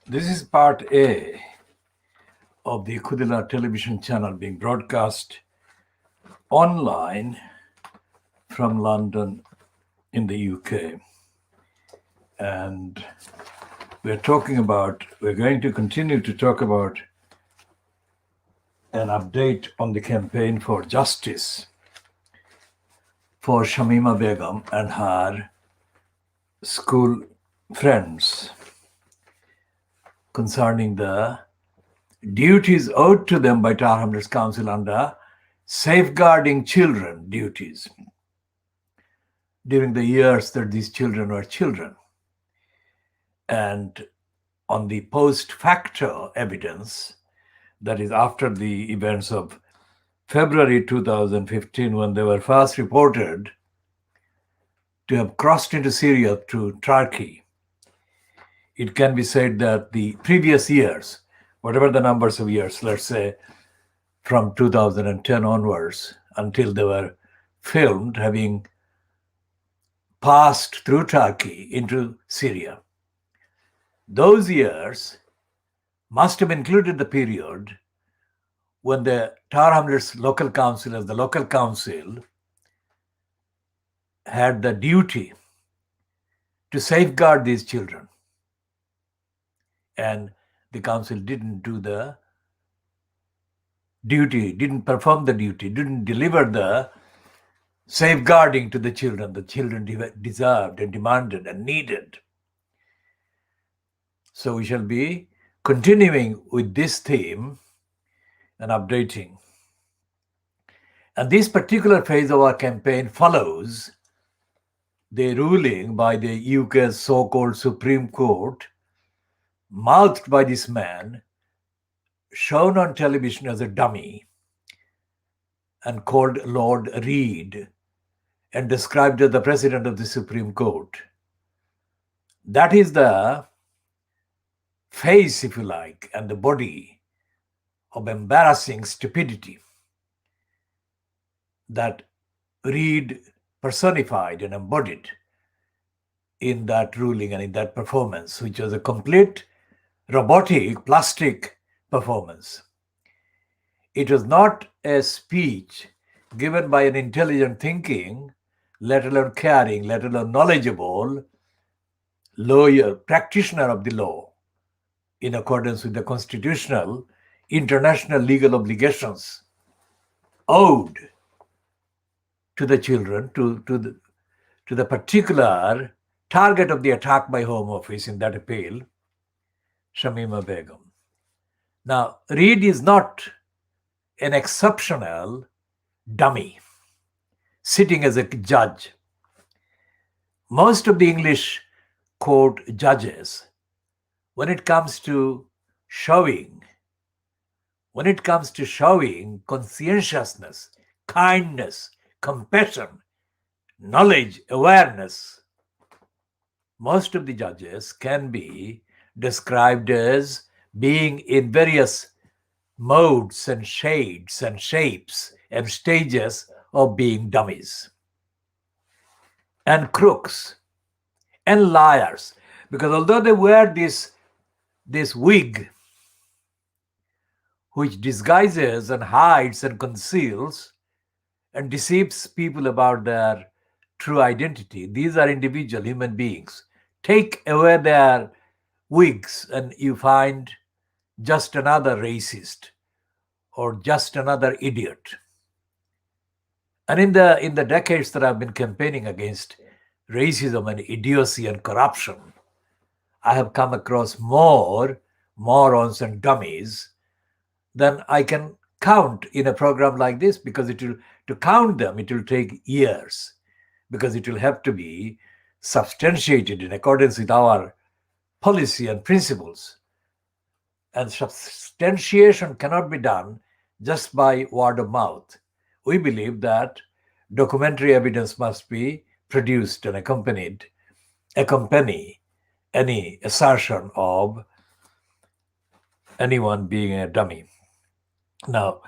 This is part A of the Khoodeelaar television channel being broadcast online from London in the UK. And we're going to continue to talk about an update on the campaign for justice for Shamima Begum and her school friends concerning the duties owed to them by Tower Hamlets Council under safeguarding children duties during the years that these children were children. And on the post facto evidence, that is after the events of February 2015, when they were first reported to have crossed into Syria through Turkey, it can be said that the previous years, whatever the numbers of years, let's say from 2010 onwards until they were filmed having passed through Turkey into Syria, those years must have included the period when the Tower Hamlets local council, as the local council, had the duty to safeguard these children. And the council didn't do the duty, didn't perform the duty, didn't deliver the safeguarding to the children deserved and demanded and needed. So we shall be continuing with this theme and updating. And this particular phase of our campaign follows the ruling by the UK's so-called Supreme Court, mouthed by this man, shown on television as a dummy, and called Lord Reed, and described as the President of the Supreme Court. That is the face, if you like, and the body of embarrassing stupidity that Reed personified and embodied in that ruling and in that performance, which was a complete robotic, plastic performance. It was not a speech given by an intelligent thinking, let alone caring, let alone knowledgeable lawyer, practitioner of the law, in accordance with the constitutional, international legal obligations owed to the children, to the particular target of the attack by Home Office in that appeal, Shamima Begum. Now, Reed is not an exceptional dummy sitting as a judge. Most of the English court judges, when it comes to showing conscientiousness, kindness, compassion, knowledge, awareness, most of the judges can be described as being in various modes and shades and shapes and stages of being dummies and crooks and liars. Because although they wear this wig which disguises and hides and conceals and deceives people about their true identity, these are individual human beings. Take away their wigs and you find just another racist or just another idiot. And in the decades that I've been campaigning against racism and idiocy and corruption, I have come across more morons and dummies than I can count in a program like this, because to count them, it will take years, because it will have to be substantiated in accordance with our policy and principles. And substantiation cannot be done just by word of mouth. We believe that documentary evidence must be produced and accompany any assertion of anyone being a dummy. Now,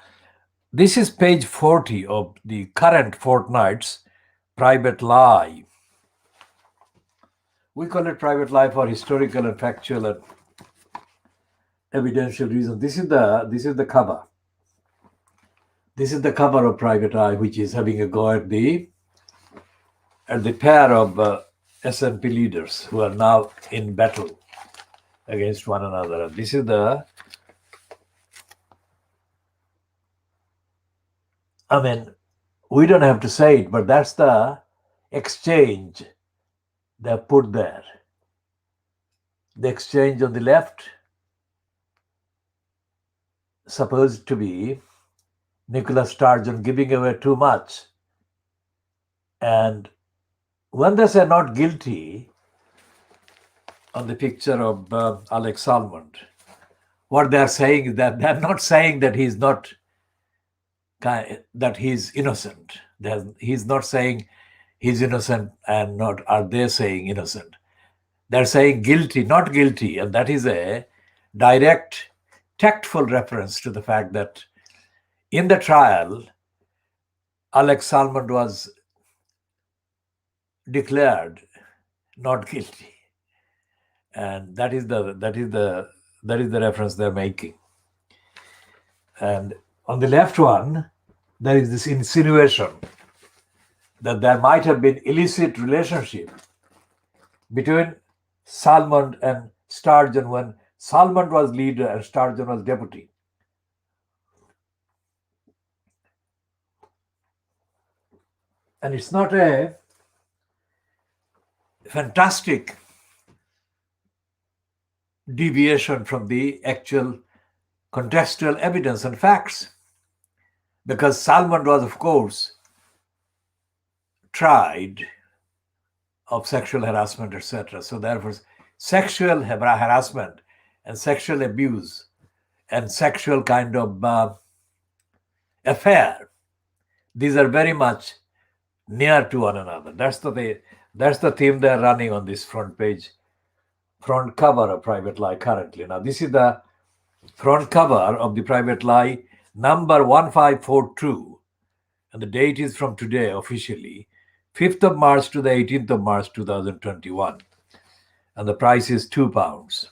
this is page 40 of the current fortnight's private lie, We call it private lie for historical and factual and evidential reasons. This is the cover. This is the cover of Private Eye, which is having a go at the pair of S&P leaders who are now in battle against one another. And this is we don't have to say it, but that's the exchange they put there. The exchange on the left, supposed to be Nicola Sturgeon giving away too much. And when they say not guilty on the picture of Alex Salmond, what they're saying is that they're not saying that he's innocent. He's not saying he's innocent, and not are they saying innocent. They're saying guilty, not guilty. And that is a direct, tactful reference to the fact that in the trial, Alex Salmond was declared not guilty. And that is the reference they're making. And on the left one, there is this insinuation that there might have been illicit relationship between Salmond and Sturgeon when Salmond was leader and Sturgeon was deputy. And it's not a fantastic deviation from the actual contextual evidence and facts, because Salmond was, of course, tried of sexual harassment, etc. So therefore, sexual harassment and sexual abuse and sexual kind of affair, these are very much near to one another. That's the theme they're running on this front cover of Private Lie currently. Now, this is the front cover of the Private Lie number 1542, and the date is from today officially, 5th of March to the 18th of March 2021, and the price is £2.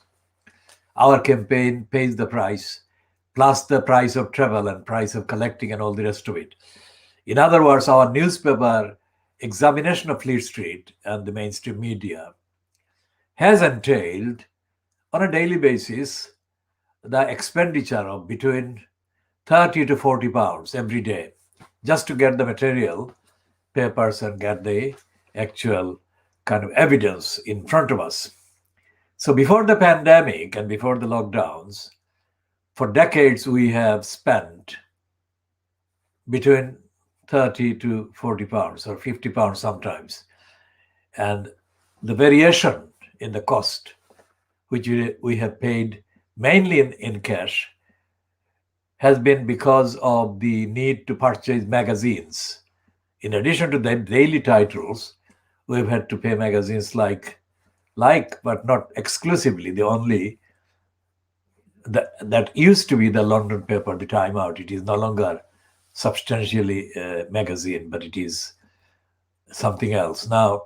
Our campaign pays the price, plus the price of travel and price of collecting and all the rest of it. In other words, our newspaper examination of Fleet Street and the mainstream media has entailed on a daily basis the expenditure of between 30 to 40 pounds every day just to get the material, papers, and get the actual kind of evidence in front of us. So before the pandemic and before the lockdowns, for decades we have spent between 30 to 40 pounds or 50 pounds sometimes. And the variation in the cost, which we have paid mainly in cash, has been because of the need to purchase magazines. In addition to the daily titles, we've had to pay magazines like, but not exclusively. That used to be the London paper, the Time Out. It is no longer substantially a magazine, but it is something else now.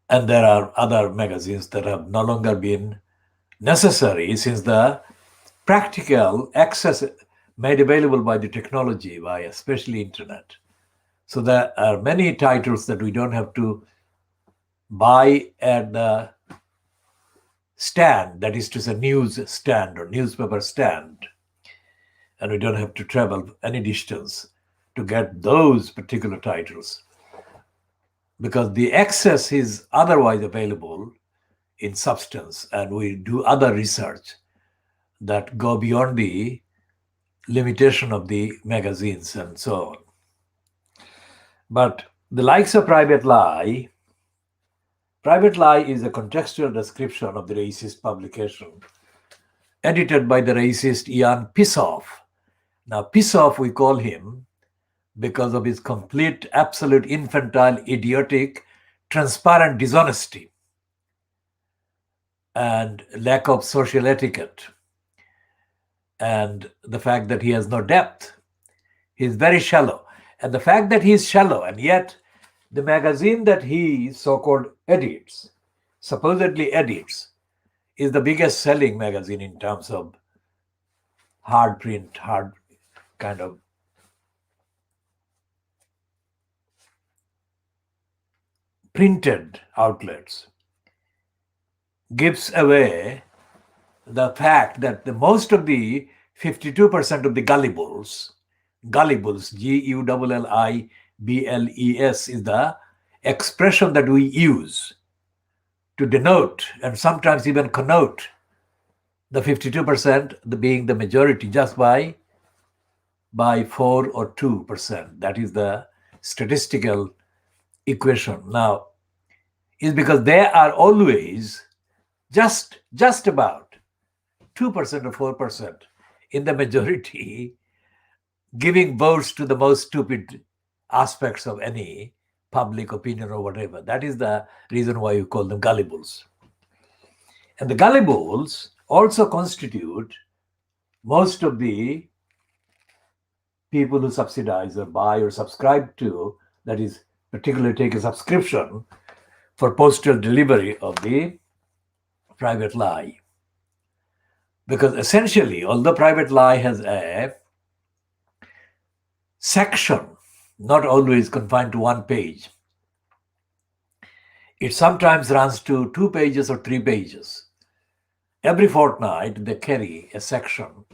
And there are other magazines that have no longer been necessary since the practical access made available by the technology, by especially internet. So there are many titles that we don't have to buy at the stand, that is to say news stand or newspaper stand, and we don't have to travel any distance to get those particular titles, because the access is otherwise available in substance, and we do other research that go beyond the limitation of the magazines and so on. But the likes of Private Lie is a contextual description of the racist publication edited by the racist Ian Pissoff. Now, Pissoff, we call him because of his complete, absolute, infantile, idiotic, transparent dishonesty and lack of social etiquette, and the fact that he has no depth. He's very shallow. And the fact that he's shallow and yet The magazine that he so-called edits, supposedly edits, is the biggest selling magazine in terms of hard print, hard kind of printed outlets, gives away the fact that the most of the 52% of the gullibles, Gullibles, is the expression that we use to denote and sometimes even connote the 52% being the majority just by 4 or 2%. That is the statistical equation. Now, is because they are always just about 2% or 4% in the majority, giving votes to the most stupid aspects of any public opinion or whatever. That is the reason why you call them gullibles. And the gullibles also constitute most of the people who subsidize or buy or subscribe to, that is, particularly take a subscription for postal delivery of the private lie. Because essentially, although private lie has a section, not always confined to one page, it sometimes runs to 2 pages or 3 pages. Every fortnight, they carry a section.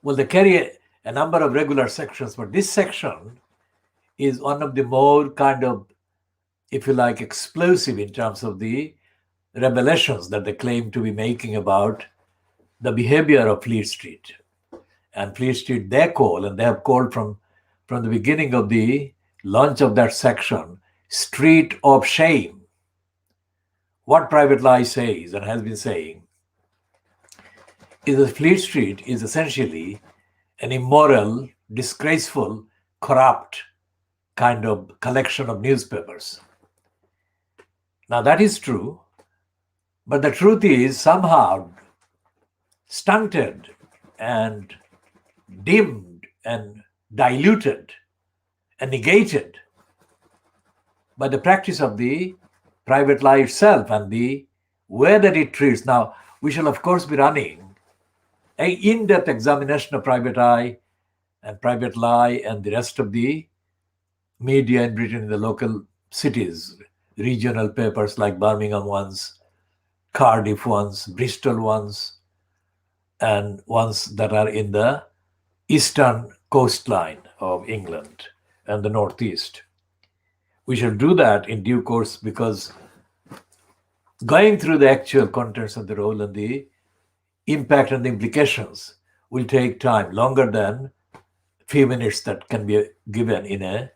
Well, they carry a number of regular sections, but this section is one of the more kind of, if you like, explosive in terms of the revelations that they claim to be making about the behavior of Fleet Street. And Fleet Street, they call, and they have called from the beginning of the launch of that section, Street of Shame. What Private Lie says and has been saying is that Fleet Street is essentially an immoral, disgraceful, corrupt kind of collection of newspapers. Now that is true, but the truth is somehow stunted and dimmed and diluted and negated by the practice of the private lie itself and the way that it treats. Now, we shall of course be running an in-depth examination of private eye and private lie and the rest of the media in Britain in the local cities, regional papers like Birmingham ones, Cardiff ones, Bristol ones, and ones that are in the eastern coastline of England and the northeast. We shall do that in due course because going through the actual contents of the role and the impact and the implications will take time, longer than a few minutes that can be given in a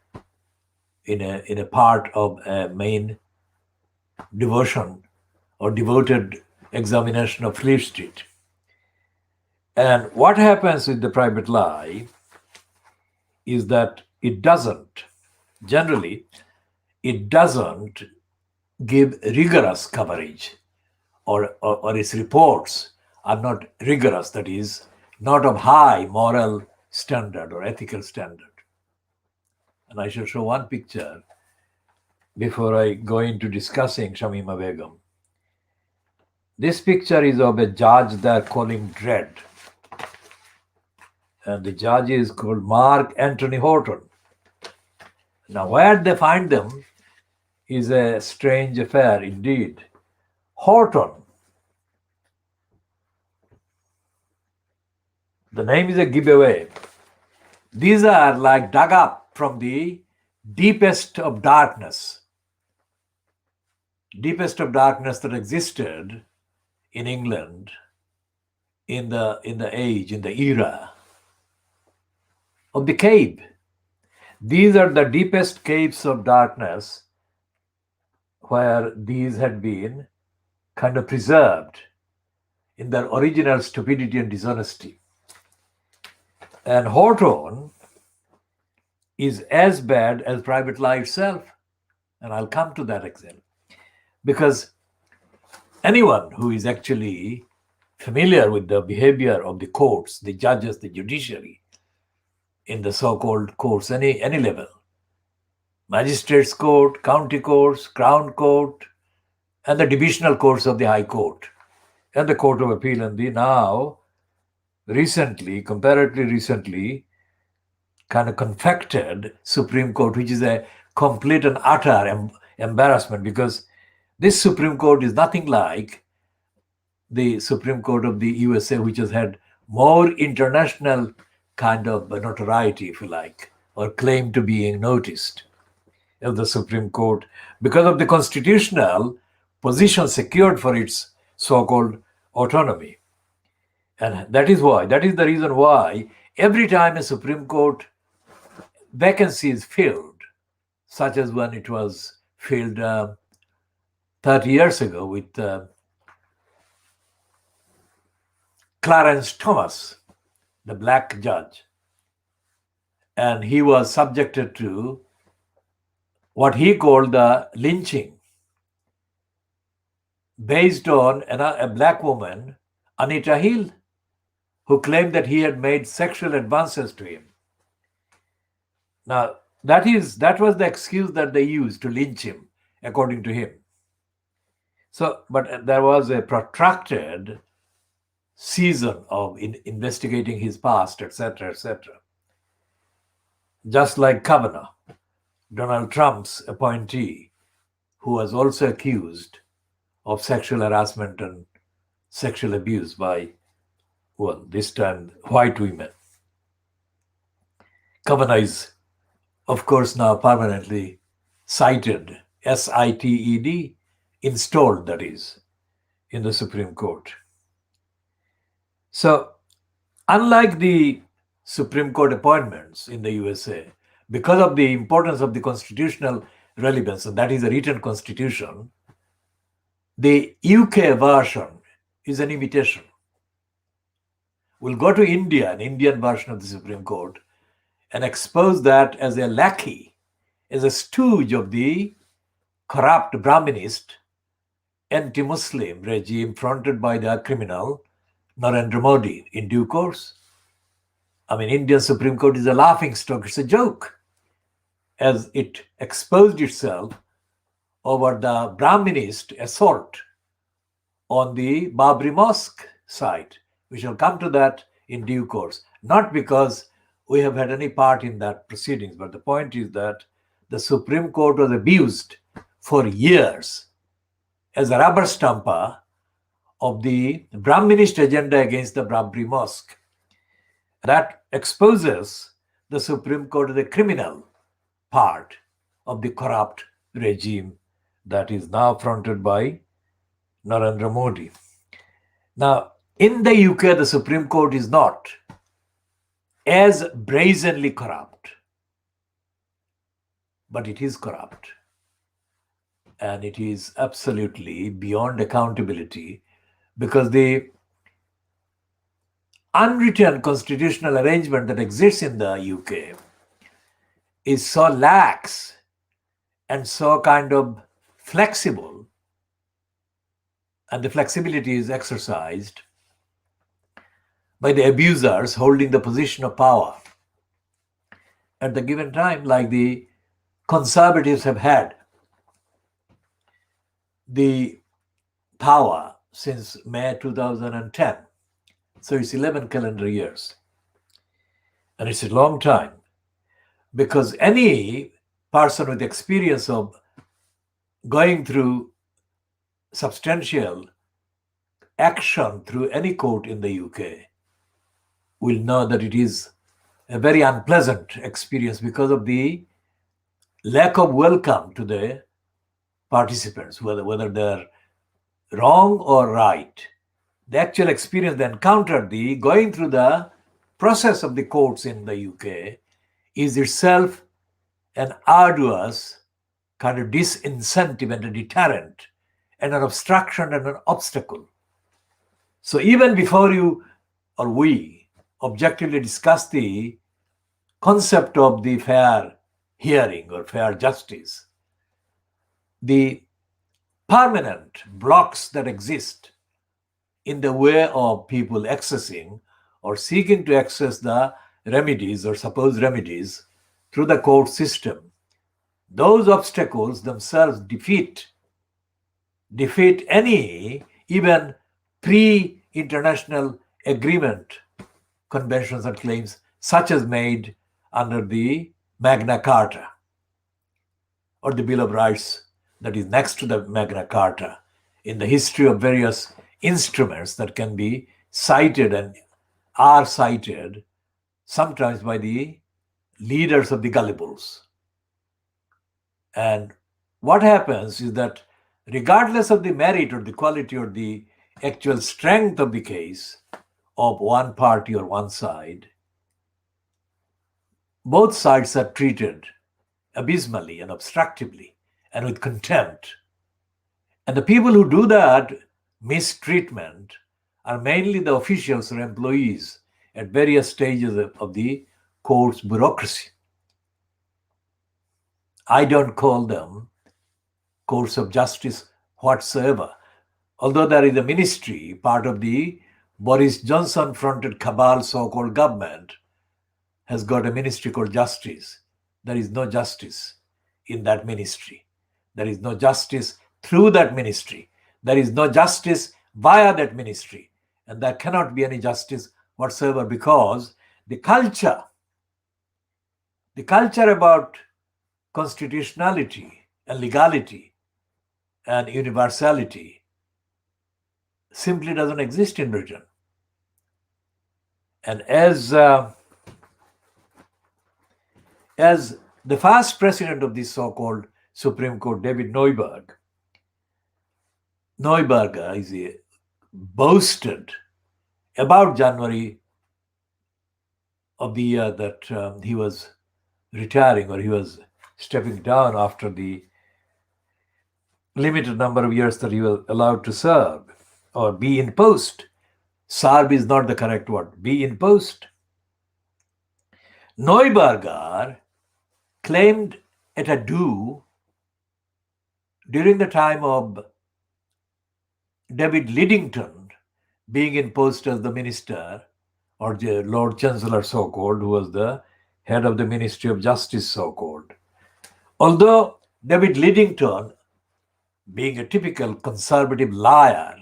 part of a main devotion or devoted examination of Fleet Street. And what happens with the private lie is that it doesn't give rigorous coverage, or its reports are not rigorous, that is, not of high moral standard or ethical standard. And I shall show one picture before I go into discussing Shamima Begum. This picture is of a judge they're calling Dread. And the judge is called Mark Anthony Horton. Now, where they find them is a strange affair indeed. Horton, the name is a giveaway. These are like dug up from the deepest of darkness that existed in England in the era of the cave. These are the deepest caves of darkness where these had been kind of preserved in their original stupidity and dishonesty. And Horton is as bad as private lie itself. And I'll come to that example. Because anyone who is actually familiar with the behavior of the courts, the judges, the judiciary, in the so-called courts, any level, Magistrates Court, County Courts, Crown Court, and the divisional courts of the High Court and the Court of Appeal, and the now recently, comparatively recently, kind of confected Supreme Court, which is a complete and utter embarrassment, because this Supreme Court is nothing like the Supreme Court of the USA, which has had more international kind of notoriety, if you like, or claim to being noticed of the Supreme Court because of the constitutional position secured for its so-called autonomy. And that is the reason why every time a Supreme Court vacancy is filled, such as when it was filled 30 years ago with Clarence Thomas, the black judge, and he was subjected to what he called the lynching based on a black woman, Anita Hill, who claimed that he had made sexual advances to him. Now, that was the excuse that they used to lynch him, according to him. So, but there was a protracted season of investigating his past, etc., etc. Just like Kavanaugh, Donald Trump's appointee, who was also accused of sexual harassment and sexual abuse by, well, this time white women. Kavanaugh is, of course, now permanently cited, SITED, installed, that is, in the Supreme Court. So, unlike the Supreme Court appointments in the USA, because of the importance of the constitutional relevance, and that is a written constitution, the UK version is an imitation. We'll go to India, an Indian version of the Supreme Court, and expose that as a lackey, as a stooge of the corrupt Brahminist, anti-Muslim regime fronted by the criminal Narendra Modi in due course. I mean, Indian Supreme Court is a laughingstock, it's a joke, as it exposed itself over the Brahminist assault on the Babri Mosque site. We shall come to that in due course, not because we have had any part in that proceedings, but the point is that the Supreme Court was abused for years as a rubber stamper of the Brahminist agenda against the Babri Mosque. That exposes the Supreme Court as a criminal part of the corrupt regime that is now fronted by Narendra Modi. Now, in the UK, the Supreme Court is not as brazenly corrupt, but it is corrupt. And it is absolutely beyond accountability, because the unwritten constitutional arrangement that exists in the UK is so lax and so kind of flexible, and the flexibility is exercised by the abusers holding the position of power at the given time, like the Conservatives have had the power since May 2010. So it's 11 calendar years. And it's a long time, because any person with experience of going through substantial action through any court in the UK will know that it is a very unpleasant experience because of the lack of welcome to the participants, whether they're wrong or right. The actual experience they encountered, the going through the process of the courts in the UK, is itself an arduous kind of disincentive and a deterrent and an obstruction and an obstacle. So even before you or we objectively discuss the concept of the fair hearing or fair justice, the permanent blocks that exist in the way of people accessing or seeking to access the remedies or supposed remedies through the court system, those obstacles themselves defeat any even pre-international agreement, conventions and claims such as made under the Magna Carta or the Bill of Rights that is next to the Magna Carta in the history of various instruments that can be cited and are cited sometimes by the leaders of the gullibles. And what happens is that regardless of the merit or the quality or the actual strength of the case of one party or one side, both sides are treated abysmally and obstructively and with contempt. And the people who do that mistreatment are mainly the officials or employees at various stages of the court's bureaucracy. I don't call them courts of justice whatsoever. Although there is a ministry, part of the Boris Johnson-fronted cabal so-called government has got a ministry called justice. There is no justice in that ministry. There is no justice through that ministry. There is no justice via that ministry. And there cannot be any justice whatsoever because the culture about constitutionality and legality and universality simply doesn't exist in Britain. And as the first president of this so-called Supreme Court, David Neuberger is boasted about January of the year that he was retiring or he was stepping down after the limited number of years that he was allowed to serve or be in post. Serve is not the correct word. Be in post. Neuberger claimed at a do during the time of David Lidington being in post as the minister or the Lord Chancellor so-called, who was the head of the Ministry of Justice so-called. Although David Lidington, being a typical conservative liar,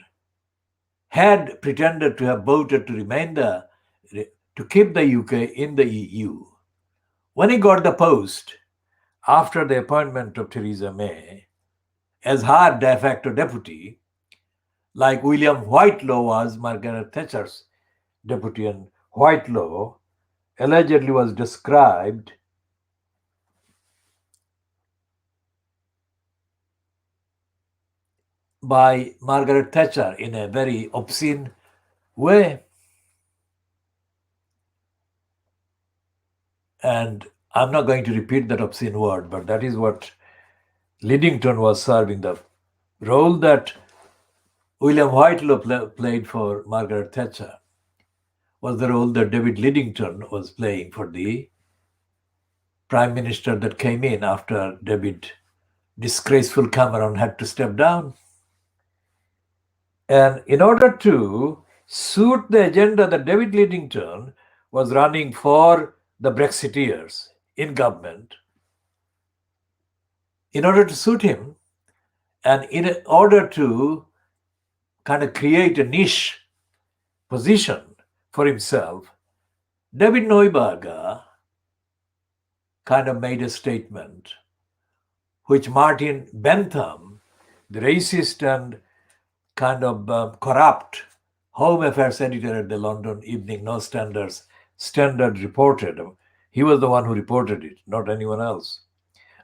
had pretended to have voted to keep the UK in the EU, when he got the post after the appointment of Theresa May as her de facto deputy, like William Whitelaw was Margaret Thatcher's deputy, and Whitelaw allegedly was described by Margaret Thatcher in a very obscene way. And I'm not going to repeat that obscene word, but that is what Lidington was serving. The role that William Whitelaw played for Margaret Thatcher was the role that David Lidington was playing for the prime minister that came in after David disgraceful Cameron had to step down. And in order to suit the agenda that David Lidington was running for the Brexiteers in government, in order to suit him, and in order to kind of create a niche position for himself, David Neuberger kind of made a statement which Martin Bentham, the racist and kind of corrupt Home Affairs editor at the London Evening Standard reported. He was the one who reported it, not anyone else,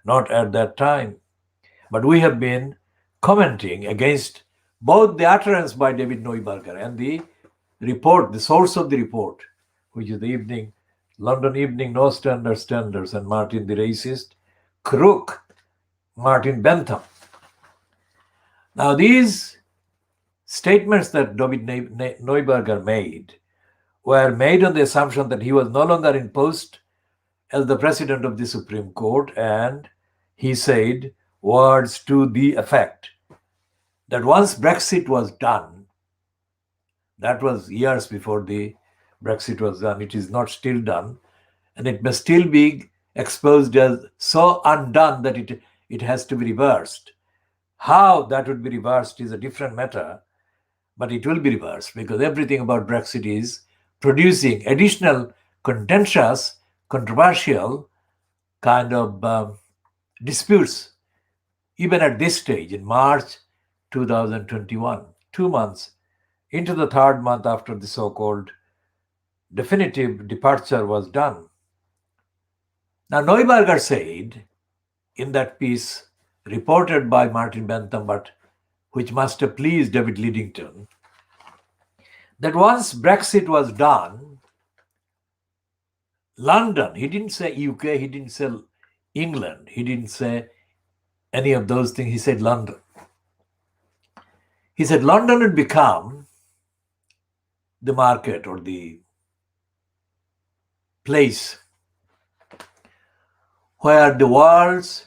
not at that time. But we have been commenting against both the utterance by David Neuberger and the report, the source of the report, which is the London Evening Standards and Martin the racist crook, Martin Bentham. Now these statements that David Neuberger made were made on the assumption that he was no longer in post as the president of the Supreme Court, and he said words to the effect that once Brexit was done, that was years before the Brexit was done, it is not still done, and it may still be exposed as so undone that it has to be reversed. How that would be reversed is a different matter, but it will be reversed because everything about Brexit is producing additional contentious, controversial kind of disputes, even at this stage in March 2021, 2 months into the third month after the so-called definitive departure was done. Now, Neuberger said in that piece reported by Martin Bentham, but which must have pleased David Lidington, that once Brexit was done, London, he didn't say UK, he didn't say England, he didn't say any of those things, he said London. He said London would become the market or the place where the world's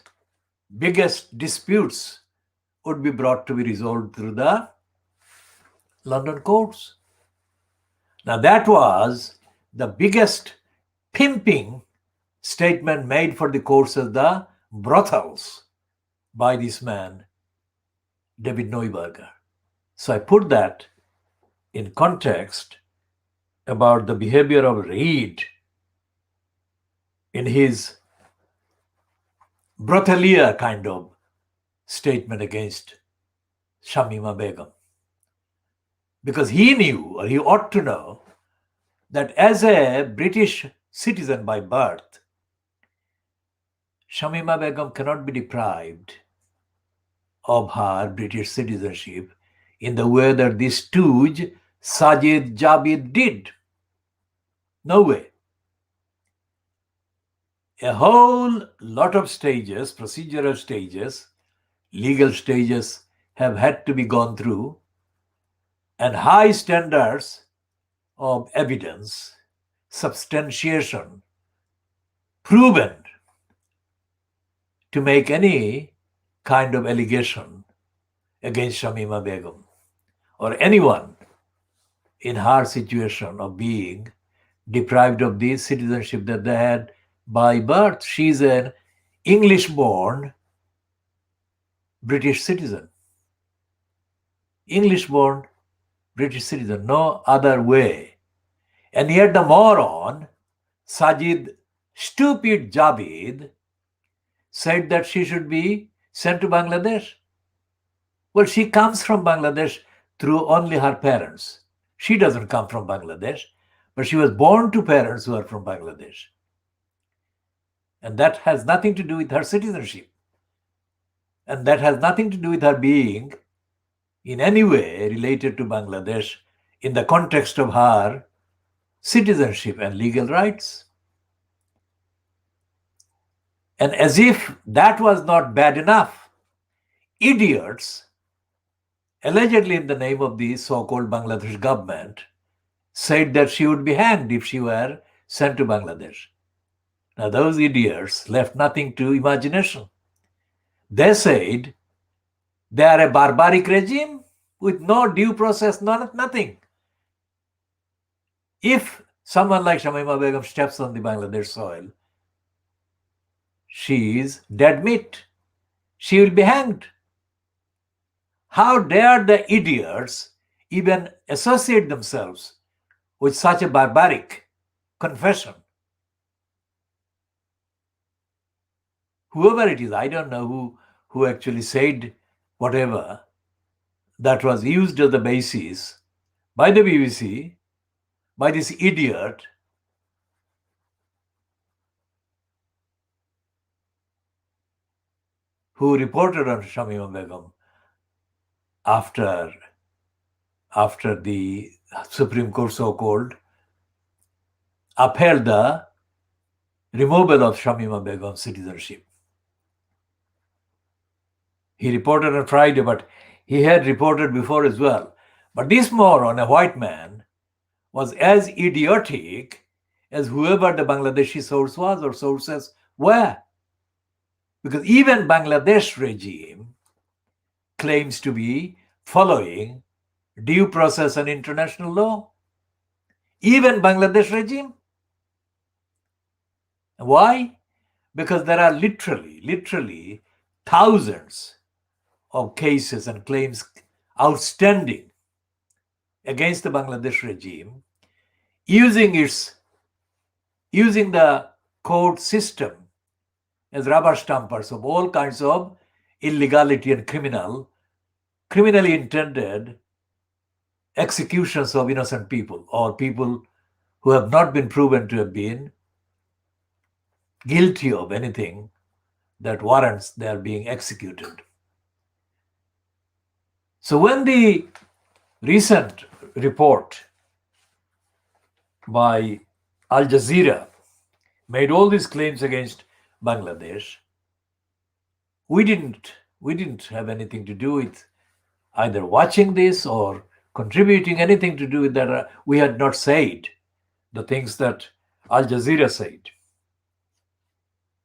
biggest disputes would be brought to be resolved through the London courts. Now that was the biggest pimping statement made for the courts as the brothels by this man, David Neuberger. So I put that in context about the behavior of Reid in his brothelier kind of statement against Shamima Begum. Because he knew, or he ought to know, that as a British citizen by birth, Shamima Begum cannot be deprived of her British citizenship in the way that this stooge Sajid Javid did. No way. A whole lot of stages, procedural stages, legal stages have had to be gone through, and high standards of evidence, substantiation, proven to make any kind of allegation against Shamima Begum or anyone in her situation of being deprived of the citizenship that they had by birth. She's an English-born British citizen. English-born British citizen, no other way. And yet the moron, Sajid Stupid Javid, said that she should be sent to Bangladesh. Well, she comes from Bangladesh through only her parents. She doesn't come from Bangladesh, but she was born to parents who are from Bangladesh. And that has nothing to do with her citizenship. And that has nothing to do with her being in any way related to Bangladesh in the context of her citizenship and legal rights. And as if that was not bad enough, idiots, allegedly in the name of the so-called Bangladesh government, said that she would be hanged if she were sent to Bangladesh. Now those idiots left nothing to imagination. They said they are a barbaric regime with no due process, nothing. If someone like Shamima Begum steps on the Bangladesh soil, she is dead meat. She will be hanged. How dare the idiots even associate themselves with such a barbaric confession? Whoever it is, I don't know who actually said whatever, that was used as the basis by the BBC, by this idiot who reported on Shamima Begum after the Supreme Court so-called upheld the removal of Shamima Begum's citizenship. He reported on Friday, but he had reported before as well. But this moron, a white man, was as idiotic as whoever the Bangladeshi source was or sources were. Because even Bangladesh regime claims to be following due process and international law. Even Bangladesh regime. Why? because there are literally thousands of cases and claims outstanding against the Bangladesh regime, using the court system as rubber stampers of all kinds of illegality and criminally intended executions of innocent people, or people who have not been proven to have been guilty of anything that warrants their being executed. So when the recent report by Al Jazeera made all these claims against Bangladesh, we didn't have anything to do with either watching this or contributing anything to do with that. We had not said the things that Al Jazeera said.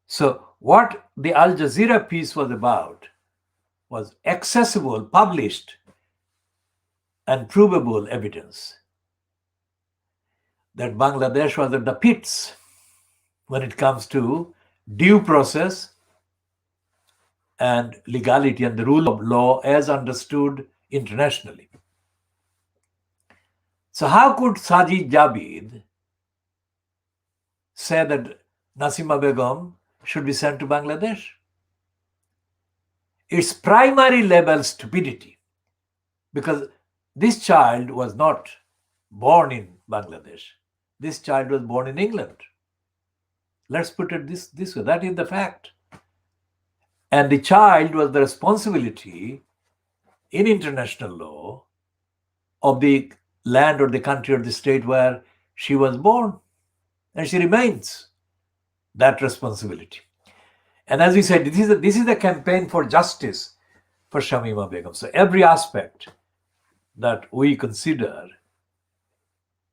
So what the Al Jazeera piece was about was accessible, published, and provable evidence that Bangladesh was at the pits when it comes to due process and legality and the rule of law as understood internationally. So how could Sajid Javid say that Nasima Begum should be sent to Bangladesh? It's primary level stupidity, because this child was not born in Bangladesh. This child was born in England. Let's put it this way. That is the fact. And the child was the responsibility in international law of the land or the country or the state where she was born. And she remains that responsibility. And as we said, this is a campaign for justice for Shamima Begum. So every aspect that we consider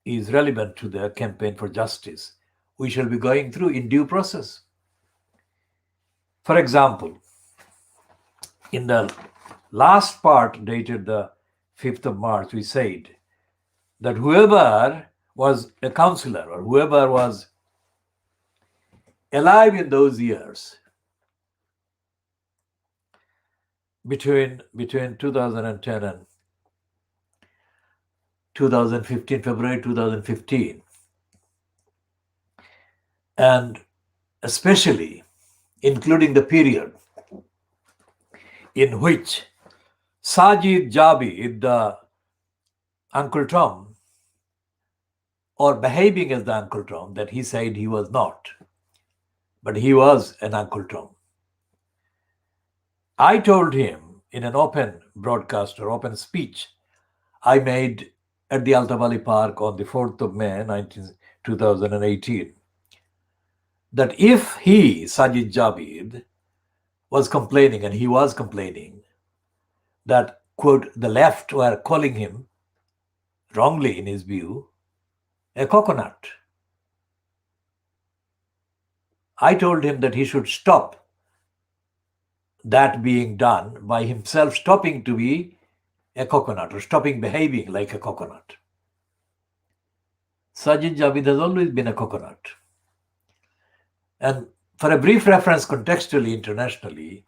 is relevant to the campaign for justice, we shall be going through in due process. For example, in the last part dated the 5th of March, we said that whoever was a counselor or whoever was alive in those years between 2010 and 2015, February 2015, and especially including the period in which Sajid Javid, the Uncle Tom, or behaving as the Uncle Tom that he said he was not, but he was an Uncle Tom. I told him in an open broadcast or open speech I made at the Altavali Park on the 4th of May, 2018, that if he, Sajid Javid, was complaining, and he was complaining, that, quote, the left were calling him, wrongly in his view, a coconut, I told him that he should stop that being done by himself stopping to be a coconut or stopping behaving like a coconut. Sajid Javid has always been a coconut. And for a brief reference contextually, internationally,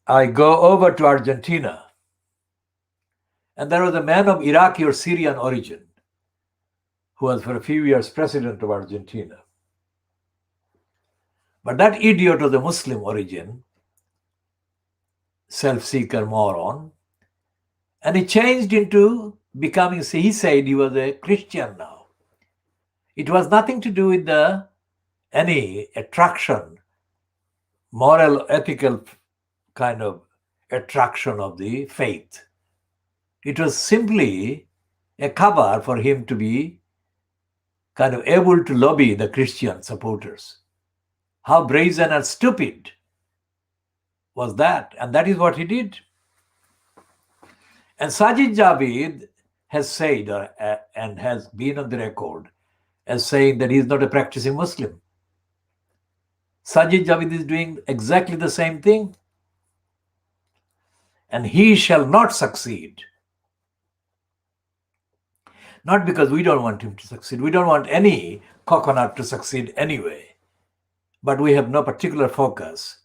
I go over to Argentina, and there was a man of Iraqi or Syrian origin who was for a few years president of Argentina. But that idiot of the Muslim origin, self-seeker moron, and he changed into becoming, he said he was a Christian now. It was nothing to do with any attraction, moral, ethical kind of attraction of the faith. It was simply a cover for him to be kind of able to lobby the Christian supporters. How brazen and stupid was that? And that is what he did. And Sajid Javid has said and has been on the record as saying that he is not a practicing Muslim. Sajid Javid is doing exactly the same thing. And he shall not succeed. Not because we don't want him to succeed. We don't want any coconut to succeed anyway. but we have no particular focus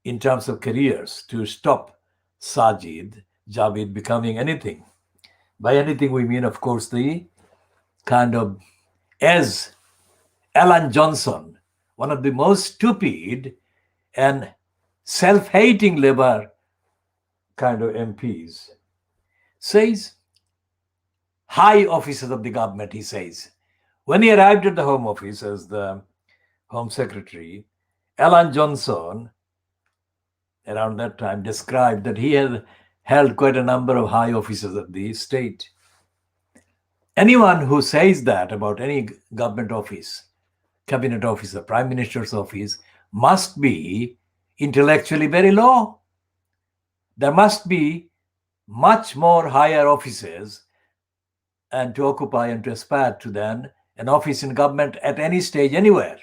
in terms of careers to stop Sajid Javid becoming anything. By anything, we mean, of course, the kind of, as Alan Johnson, one of the most stupid and self-hating Labour kind of MPs, says, high officers of the government, he says, when he arrived at the Home Office as the Home Secretary, Alan Johnson, around that time, described that he had held quite a number of high officers of the state. Anyone who says that about any government office, cabinet officer, prime minister's office, must be intellectually very low. There must be much more higher offices and to occupy and to aspire to than an office in government at any stage anywhere.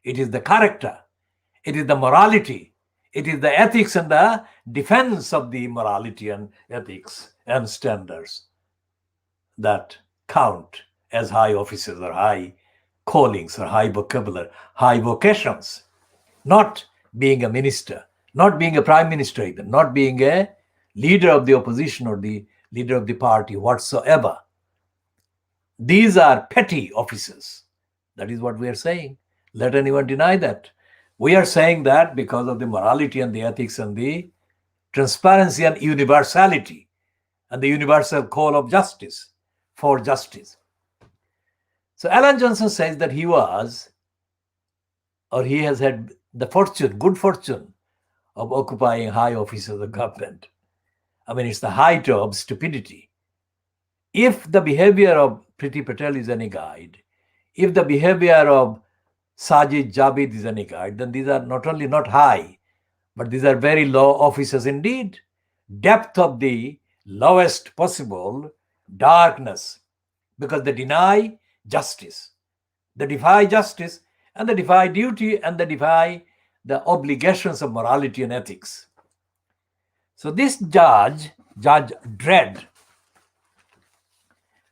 It is the character, it is the morality, it is the ethics and the defense of the morality and ethics and standards that count as high offices or high callings or high vocabulary, high vocations. Not being a minister, not being a prime minister even, not being a leader of the opposition or the leader of the party whatsoever. These are petty offices. That is what we are saying. Let anyone deny that. We are saying that because of the morality and the ethics and the transparency and universality and the universal call of justice for justice. So Alan Johnson says that he was, or he has had the fortune, good fortune, of occupying high offices of the government. I mean, it's the height of stupidity. If the behavior of Priti Patel is any guide, if the behavior of Sajid Javid is any guide, then these are not only not high, but these are very low offices indeed. Depth of the lowest possible darkness, because they deny justice. They defy justice, and they defy duty, and they defy the obligations of morality and ethics. So this Judge Dredd,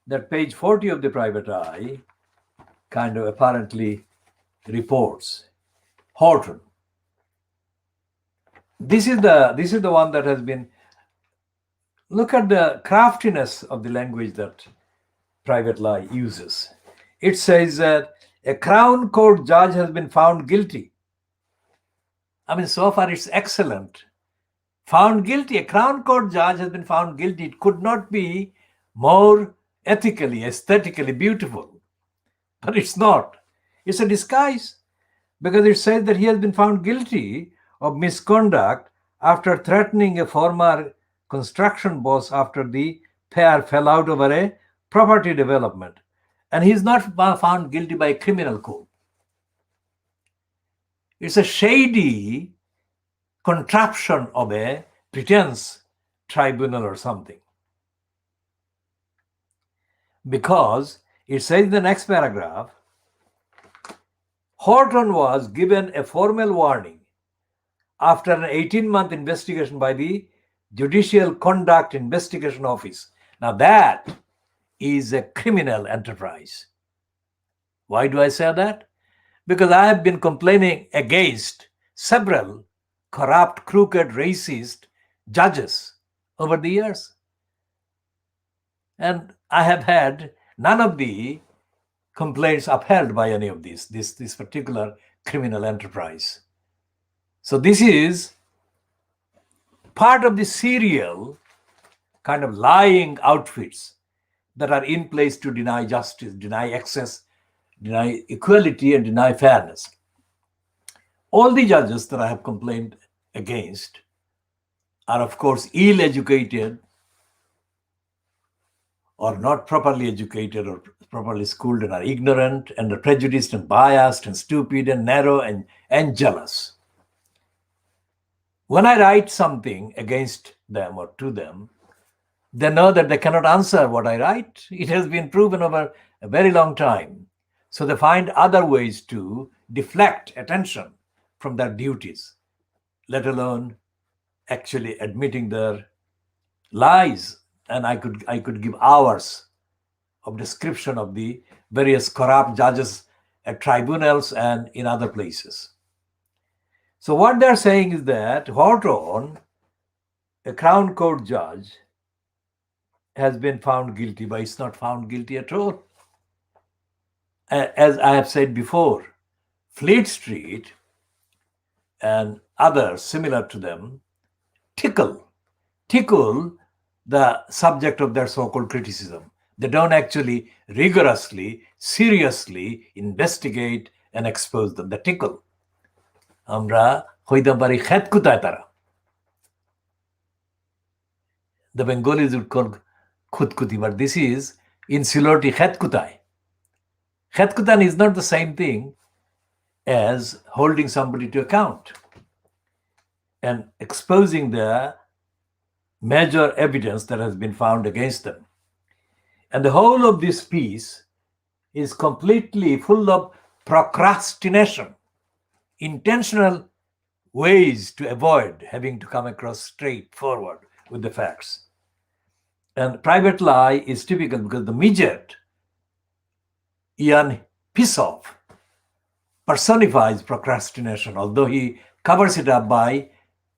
that page 40 of the Private Eye kind of apparently reports, Horton. This is the one that has been, look at the craftiness of the language that Private Eye uses. It says that a Crown Court judge has been found guilty. I mean, so far it's excellent. Found guilty. A Crown Court judge has been found guilty. It could not be more ethically, aesthetically beautiful. But it's not. It's a disguise, because it says that he has been found guilty of misconduct after threatening a former construction boss after the pair fell out over a property development. And he's not found guilty by a criminal court. It's a shady contraption of a pretense tribunal or something. Because it says in the next paragraph, Horton was given a formal warning after an 18-month investigation by the Judicial Conduct Investigation Office. Now that is a criminal enterprise. Why do I say that? Because I have been complaining against several corrupt, crooked, racist judges over the years. And I have had none of the complaints upheld by any of this particular criminal enterprise. So this is part of the serial kind of lying outfits that are in place to deny justice, deny access, deny equality, and deny fairness. All the judges that I have complained against are, of course, ill-educated or not properly educated or properly schooled, and are ignorant and are prejudiced and biased and stupid and narrow and jealous. When I write something against them or to them, they know that they cannot answer what I write. It has been proven over a very long time. So they find other ways to deflect attention from their duties, let alone actually admitting their lies. And I could give hours of description of the various corrupt judges at tribunals and in other places. So what they're saying is that Horton, a Crown Court judge, has been found guilty, but it's not found guilty at all. As I have said before, Fleet Street and others similar to them tickle the subject of their so-called criticism. They don't actually rigorously, seriously investigate and expose them. They tickle. আমরা হইতে পারি খেত কুতায় তারা। The Bengalis would call khutkuti, but this is in Siloti khet kutai. Khet kutan is not the same thing as holding somebody to account and exposing the major evidence that has been found against them. And the whole of this piece is completely full of procrastination, intentional ways to avoid having to come across straightforward with the facts. And private lie is typical because the midget, Ian Pissoff, personifies procrastination, although he covers it up by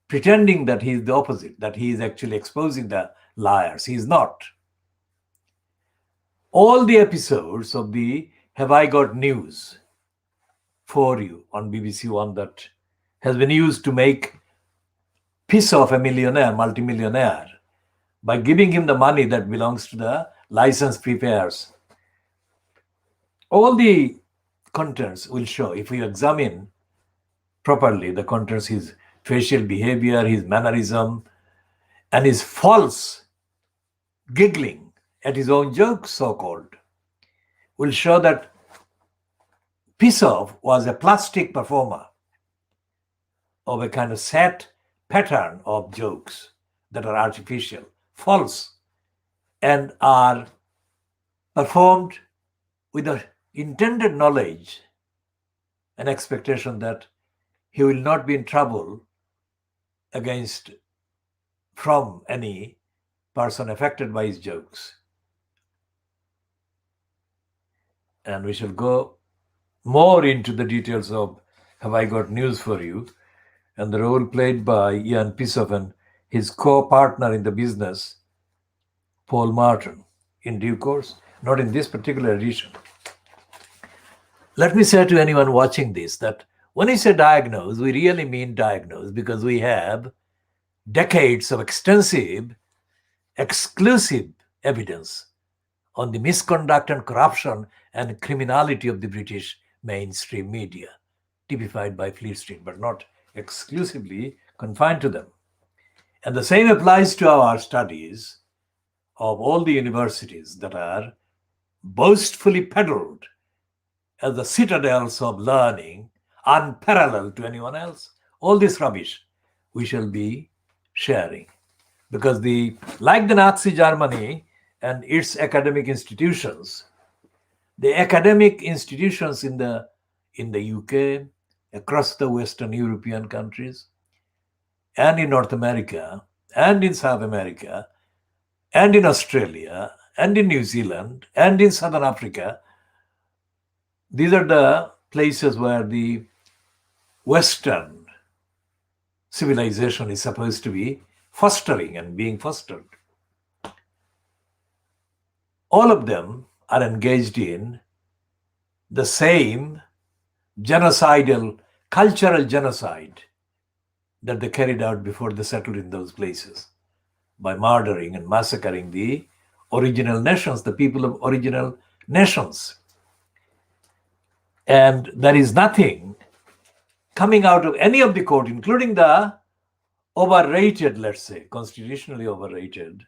pretending that he is the opposite, that he is actually exposing the liars. He is not. All the episodes of the Have I Got News for You on BBC One that has been used to make Pissoff a millionaire, multimillionaire, by giving him the money that belongs to the licensed preparers. All the contents will show, if you examine properly the contents, his facial behavior, his mannerism, and his false giggling at his own jokes, so-called, will show that Pissoff was a plastic performer of a kind of set pattern of jokes that are artificial, false, and are performed with the intended knowledge and expectation that he will not be in trouble from any person affected by his jokes. And we shall go more into the details of Have I Got News for You and the role played by Ian Pissoff and his co-partner in the business, Paul Martin, in due course, not in this particular edition. Let me say to anyone watching this that when we say diagnose, we really mean diagnose because we have decades of extensive, exclusive evidence on the misconduct and corruption and criminality of the British mainstream media, typified by Fleet Street, but not exclusively confined to them. And the same applies to our studies of all the universities that are boastfully peddled as the citadels of learning, unparalleled to anyone else. All this rubbish we shall be sharing. Because like the Nazi Germany and its academic institutions, the academic institutions in the UK, across the Western European countries, and in North America, and in South America, and in Australia, and in New Zealand, and in Southern Africa, these are the places where the Western civilization is supposed to be fostering and being fostered. All of them are engaged in the same genocidal, cultural genocide that they carried out before they settled in those places by murdering and massacring the original nations, the people of original nations. And there is nothing coming out of any of the court, including the overrated, let's say, constitutionally overrated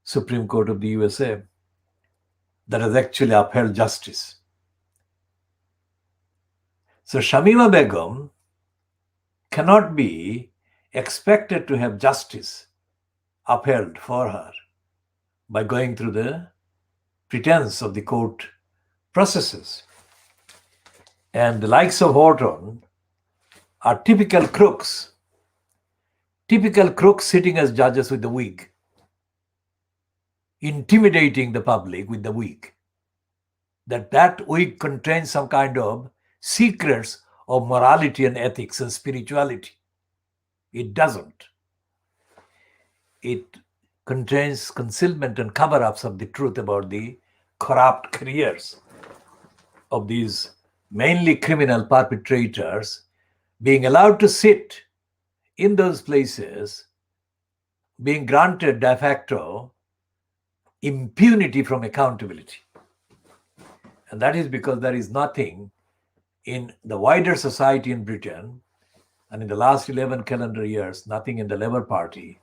Supreme Court of the USA, that has actually upheld justice. So Shamima Begum cannot be expected to have justice upheld for her by going through the pretense of the court processes. And the likes of Horton are typical crooks sitting as judges with the wig, intimidating the public with the wig. that wig contains some kind of secrets of morality and ethics and spirituality. It doesn't. It contains concealment and cover-ups of the truth about the corrupt careers of these mainly criminal perpetrators being allowed to sit in those places, being granted de facto impunity from accountability. And that is because there is nothing in the wider society in Britain and in the last 11 calendar years, nothing in the Labour Party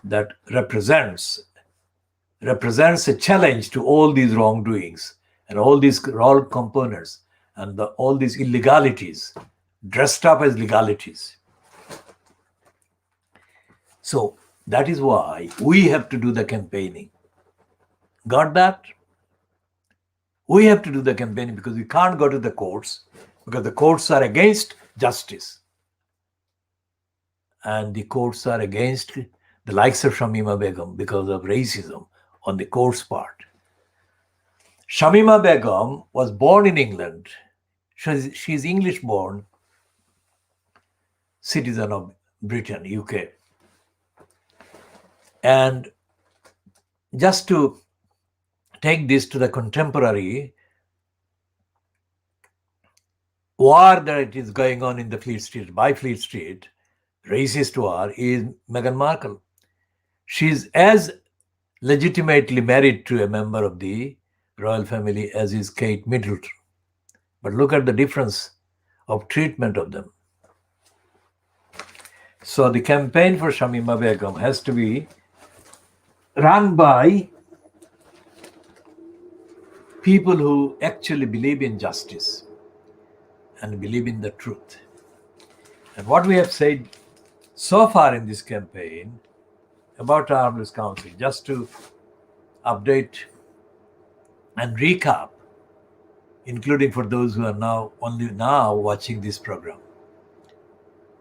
that represents a challenge to all these wrongdoings and all these wrong components and all these illegalities dressed up as legalities. So that is why we have to do the campaigning. Got that? We have to do the campaigning because we can't go to the courts because the courts are against justice. And the courts are against the likes of Shamima Begum because of racism on the court's part. Shamima Begum was born in England. She's English-born citizen of Britain, UK. And just to take this to the contemporary war that is going on in the Fleet Street, by Fleet Street, racist war, is Meghan Markle. She's as legitimately married to a member of the royal family as is Kate Middleton. But look at the difference of treatment of them. So the campaign for Shamima Begum has to be run by people who actually believe in justice and believe in the truth. And what we have said so far in this campaign about our Hrs Council, just to update and recap, including for those who are only now watching this program.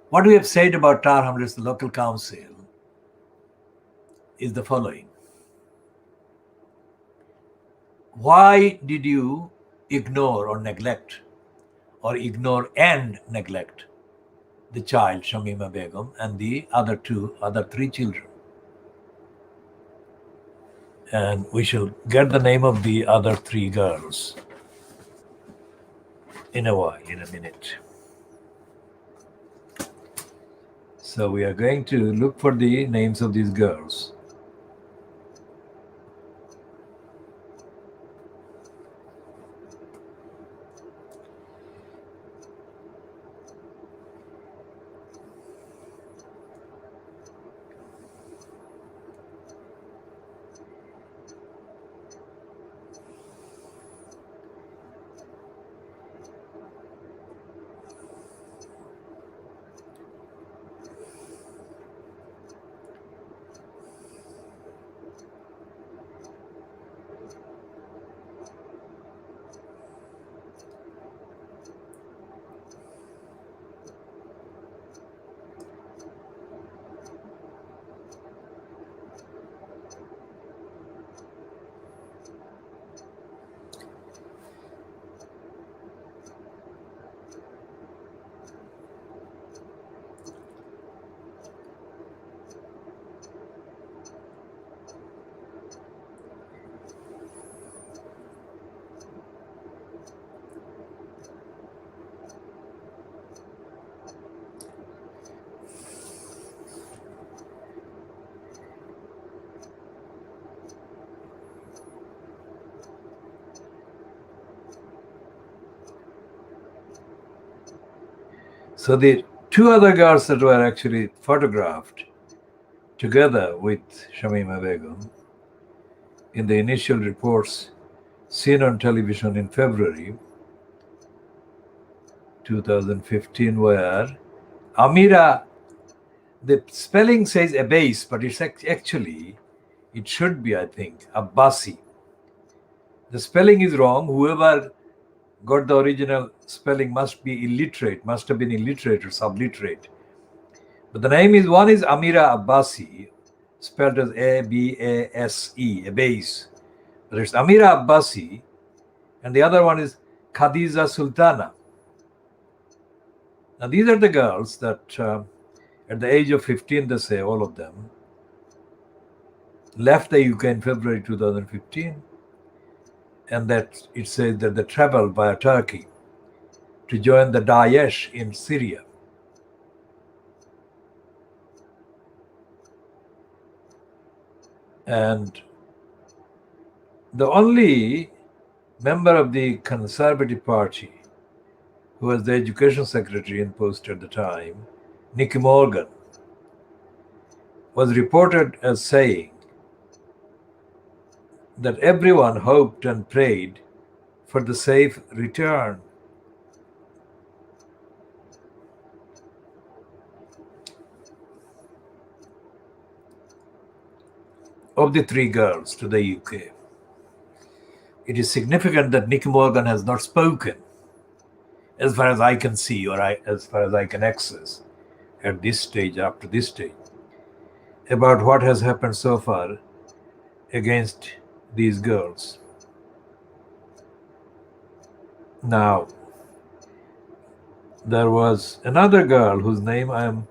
What we have said about Tar Hamlets, the local council, is the following. Why did you ignore or neglect and neglect the child Shamima Begum and the other three children? And we shall get the name of the other three girls in a minute. So we are going to look for the names of these girls. So the two other girls that were actually photographed together with Shamima Begum in the initial reports seen on television in February 2015 were Amira. The spelling says Abbas, but it's actually, it should be, I think, Abbasi. The spelling is wrong. Whoever got the original spelling must have been illiterate or subliterate. But the name is, one is Amira Abbasi, spelled as Abase, Abbas. But it's Amira Abbasi, and the other one is Khadija Sultana. Now, these are the girls that at the age of 15, they say, all of them, left the UK in February 2015, and that it says that they traveled via Turkey to join the Daesh in Syria. And the only member of the Conservative Party who was the education secretary in post at the time, Nicky Morgan, was reported as saying that everyone hoped and prayed for the safe return of the three girls to the UK. It is significant that Nicky Morgan has not spoken, as far as I can see, or as far as I can access at this stage, after this stage, about what has happened so far against these girls. Now, there was another girl whose name I am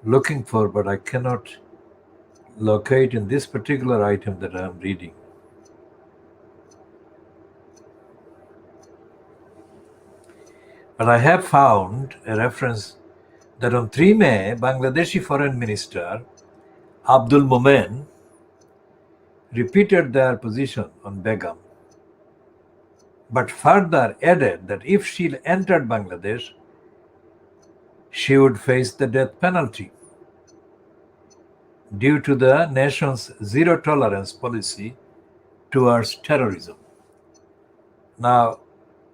looking for, but I cannot locate in this particular item that I am reading. But I have found a reference that on 3 May, Bangladeshi Foreign Minister Abdul Momen repeated their position on Begum, but further added that if she entered Bangladesh, she would face the death penalty due to the nation's zero tolerance policy towards terrorism. Now,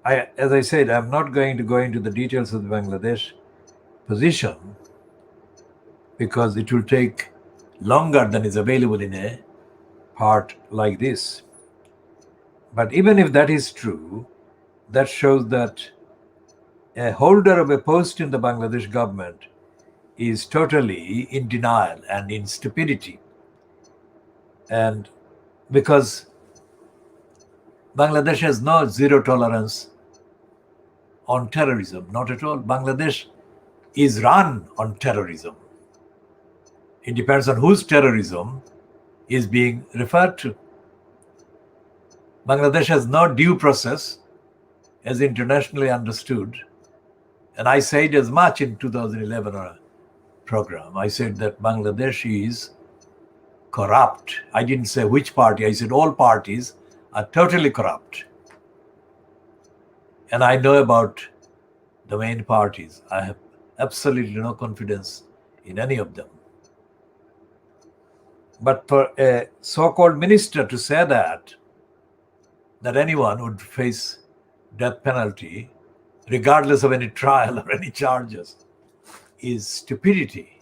as I said, I'm not going to go into the details of the Bangladesh position because it will take longer than is available in a part like this. But even if that is true, that shows that a holder of a post in the Bangladesh government is totally in denial and in stupidity. And because Bangladesh has no zero tolerance on terrorism, not at all. Bangladesh is run on terrorism. It depends on whose terrorism is being referred to. Bangladesh has no due process as internationally understood. And I said as much in 2011 on a program. I said that Bangladesh is corrupt. I didn't say which party. I said all parties are totally corrupt. And I know about the main parties. I have absolutely no confidence in any of them. But for a so-called minister to say that anyone would face death penalty, regardless of any trial or any charges, is stupidity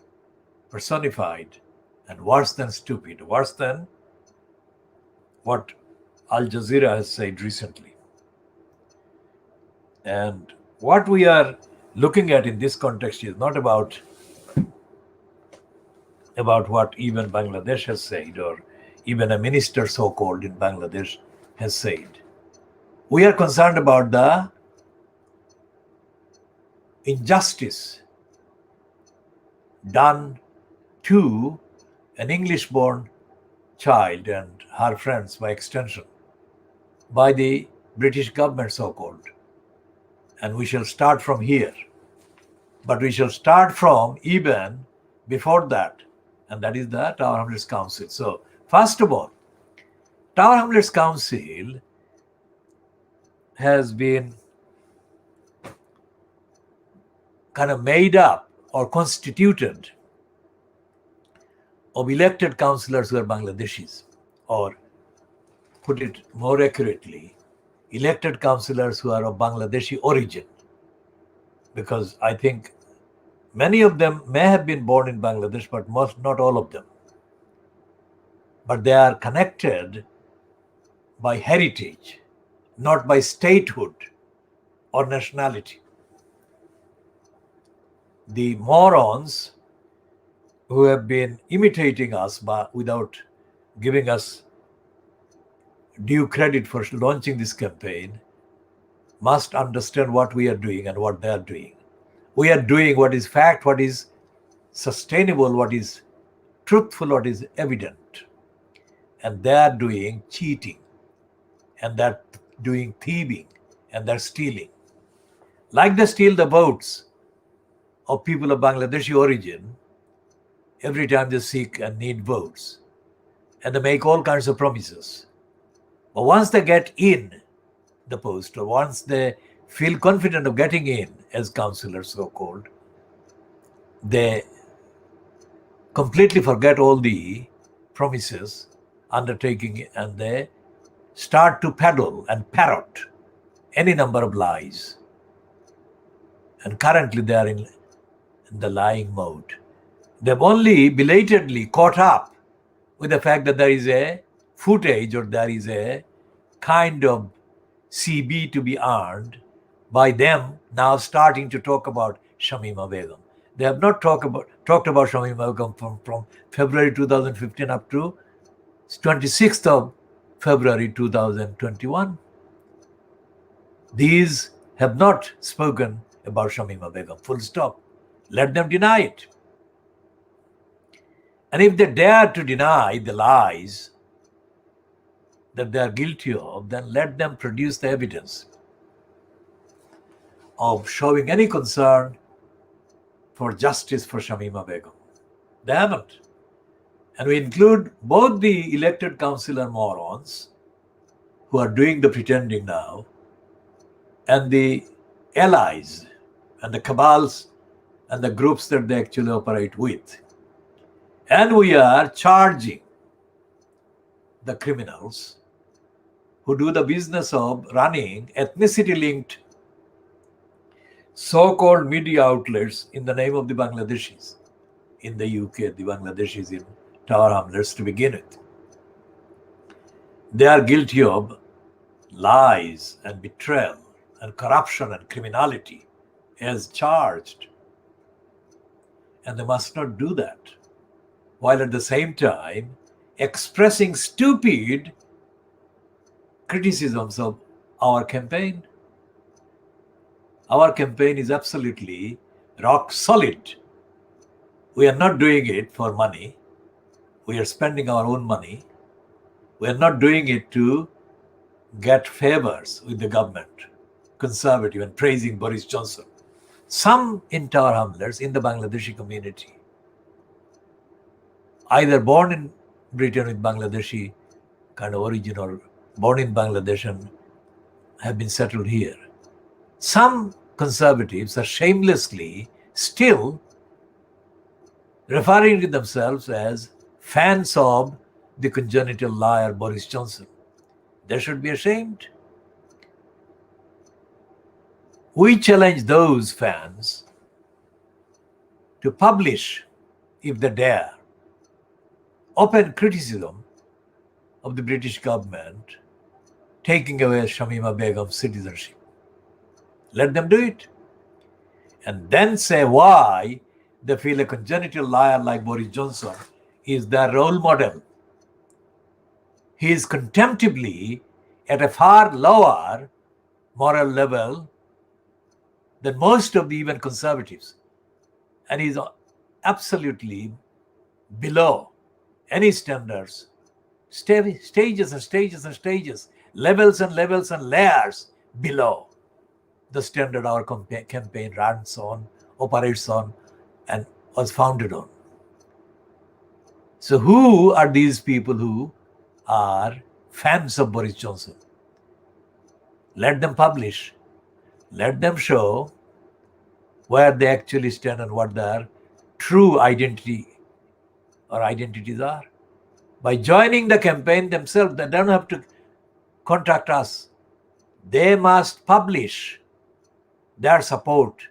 personified, and worse than stupid, worse than what Al Jazeera has said recently. And what we are looking at in this context is not about what even Bangladesh has said or even a minister so-called in Bangladesh has said. We are concerned about the injustice done to an English-born child and her friends by extension by the British government so-called. And we shall start from here. But we shall start from even before that, and that is the Tower Hamlets Council. So, first of all, Tower Hamlets Council has been kind of made up or constituted of elected councillors who are Bangladeshis, or put it more accurately, elected councillors who are of Bangladeshi origin, because I think many of them may have been born in Bangladesh, but not all of them. But they are connected by heritage, not by statehood or nationality. The morons who have been imitating us without giving us due credit for launching this campaign must understand what we are doing and what they are doing. We are doing what is fact, what is sustainable, what is truthful, what is evident. And they are doing cheating, and they're doing thieving, and they're stealing. Like they steal the votes of people of Bangladeshi origin every time they seek and need votes. And they make all kinds of promises. But once they get in the post, or once they feel confident of getting in as councillors, so-called, they completely forget all the promises, undertaking, and they start to peddle and parrot any number of lies. And currently they are in the lying mode. They've only belatedly caught up with the fact that there is a footage, or there is a kind of CB to be earned by them now starting to talk about Shamima Begum. They have not talked about Shamima Begum from February 2015 up to 26th of February 2021. These have not spoken about Shamima Begum, full stop. Let them deny it. And if they dare to deny the lies that they are guilty of, then let them produce the evidence of showing any concern for justice for Shamima Begum. They haven't. And we include both the elected councillor morons who are doing the pretending now, and the allies and the cabals and the groups that they actually operate with. And we are charging the criminals who do the business of running ethnicity-linked so-called media outlets in the name of the Bangladeshis. In the UK, the Bangladeshis in Tower Hamlets to begin with. They are guilty of lies and betrayal and corruption and criminality as charged. And they must not do that, while at the same time expressing stupid criticisms of our campaign. Our campaign is absolutely rock solid. We are not doing it for money. We are spending our own money. We are not doing it to get favors with the government, conservative, and praising Boris Johnson. Some in Tower Hamlets, in the Bangladeshi community, either born in Britain with Bangladeshi kind of origin, or born in Bangladesh and have been settled here. Some conservatives are shamelessly still referring to themselves as fans of the congenital liar Boris Johnson. They should be ashamed. We challenge those fans to publish, if they dare, open criticism of the British government taking away Shamima Begum's citizenship. Let them do it. And then say why they feel a congenital liar like Boris Johnson is their role model. He is contemptibly at a far lower moral level than most of the even conservatives. And he is absolutely below any standards, stages and stages and stages, levels and levels and layers below the standard our campaign runs on, operates on, and was founded on. So who are these people who are fans of Boris Johnson? Let them publish. Let them show where they actually stand and what their true identity or identities are. By joining the campaign themselves, they don't have to contact us. They must publish their support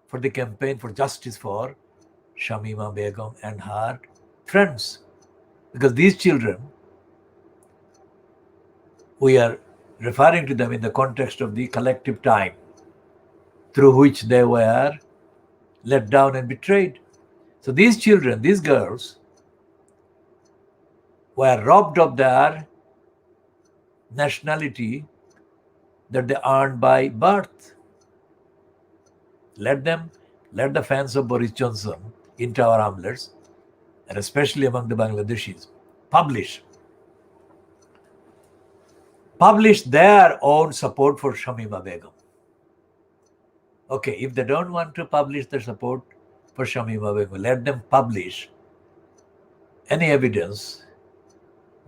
for the campaign for justice for Shamima Begum and her friends. Because these children, we are referring to them in the context of the collective time through which they were let down and betrayed. So these children, these girls, were robbed of their nationality that they earned by birth. Let the fans of Boris Johnson in Tower Hamlets, and especially among the Bangladeshis, publish their own support for Shamima Begum. Okay, if they don't want to publish their support for Shamima Begum, let them publish any evidence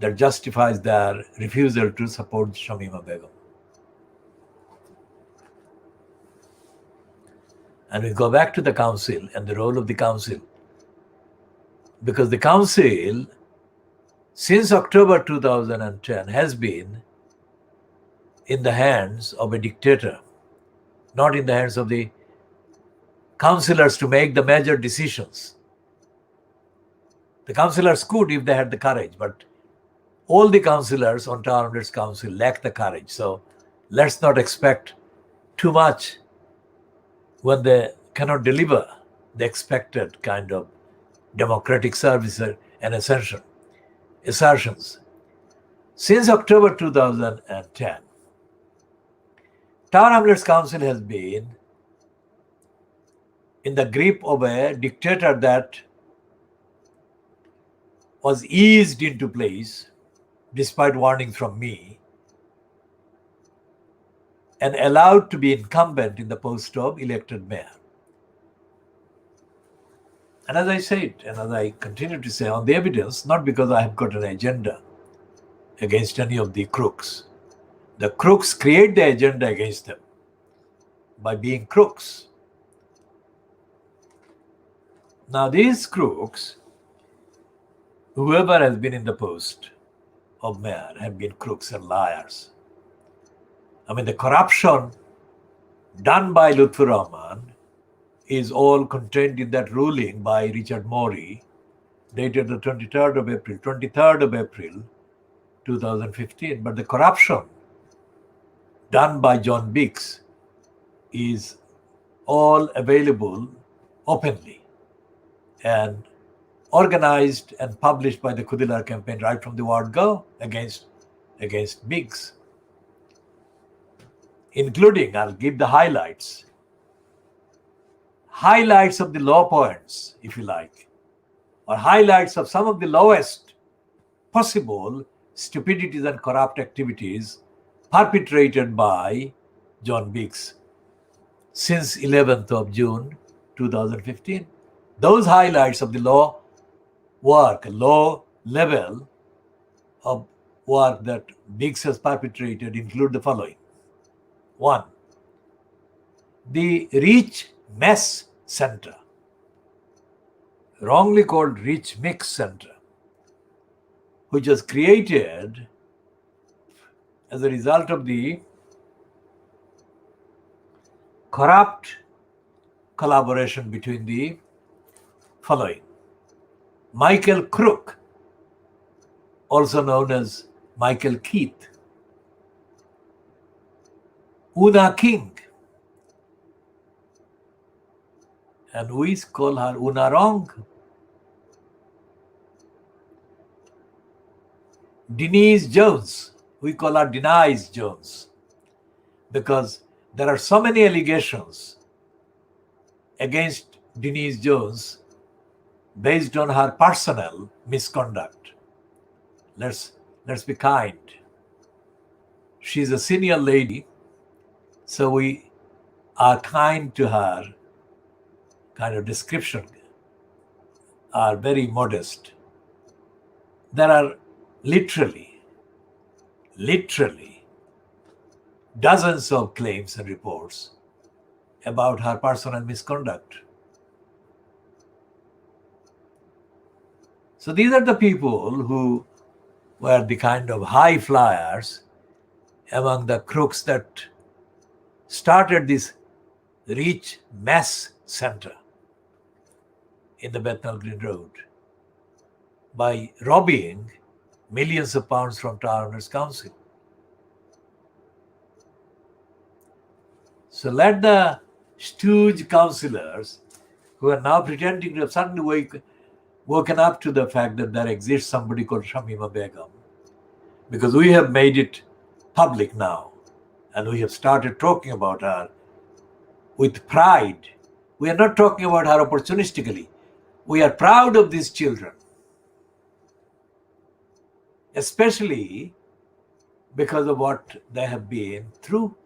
that justifies their refusal to support Shamima Begum. And we go back to the council and the role of the council. Because the council, since October 2010, has been in the hands of a dictator, not in the hands of the councillors to make the major decisions. The councillors could if they had the courage, but all the councillors on Tower Hamlets Council lack the courage. So let's not expect too much when they cannot deliver the expected kind of democratic service and assertions. Since October 2010, Tower Hamlets Council has been in the grip of a dictator that was eased into place despite warnings from me and allowed to be incumbent in the post of elected mayor. And as I said, and as I continue to say, on the evidence, not because I have got an agenda against any of the crooks. The crooks create the agenda against them by being crooks. Now these crooks, whoever has been in the post of mayor, have been crooks and liars. I mean, the corruption done by Lutfur Rahman is all contained in that ruling by Richard Morey, dated the 23rd of April 2015. But the corruption done by John Biggs is all available openly and organized and published by the Khoodeelaar campaign right from the word go against Biggs, including, I'll give the highlights of the low points, if you like, or highlights of some of the lowest possible stupidities and corrupt activities perpetrated by John Biggs since 11th of June 2015. Those highlights of the low level of work that Biggs has perpetrated include the following. 1. The Rich Mess Center, wrongly called Rich Mix Center, which was created as a result of the corrupt collaboration between the following: Michael Crook, also known as Michael Keith; Una King, and we call her Una Wrong; Denise Jones, we call her Denise Jones, because there are so many allegations against Denise Jones based on her personal misconduct. Let's be kind. She's a senior lady, so we are kind to her kind of description, are very modest. There are literally dozens of claims and reports about her personal misconduct. So these are the people who were the kind of high flyers among the crooks that started this Rich Mess Center in the Bethnal Green Road by robbing millions of pounds from Tower Hamlets Council. So let the stooge councillors who are now pretending to have suddenly woken up to the fact that there exists somebody called Shamima Begum, because we have made it public now and we have started talking about her with pride. We are not talking about her opportunistically. We are proud of these children, especially because of what they have been through.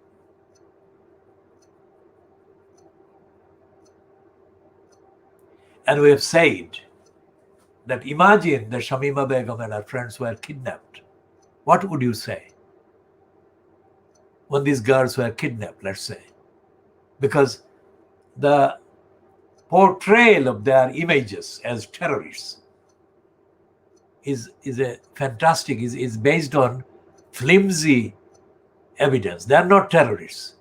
And we have said that imagine that Shamima Begum and her friends were kidnapped. What would you say when these girls were kidnapped, let's say? Because the portrayal of their images as terrorists is a fantastic, is based on flimsy evidence. They are not terrorists.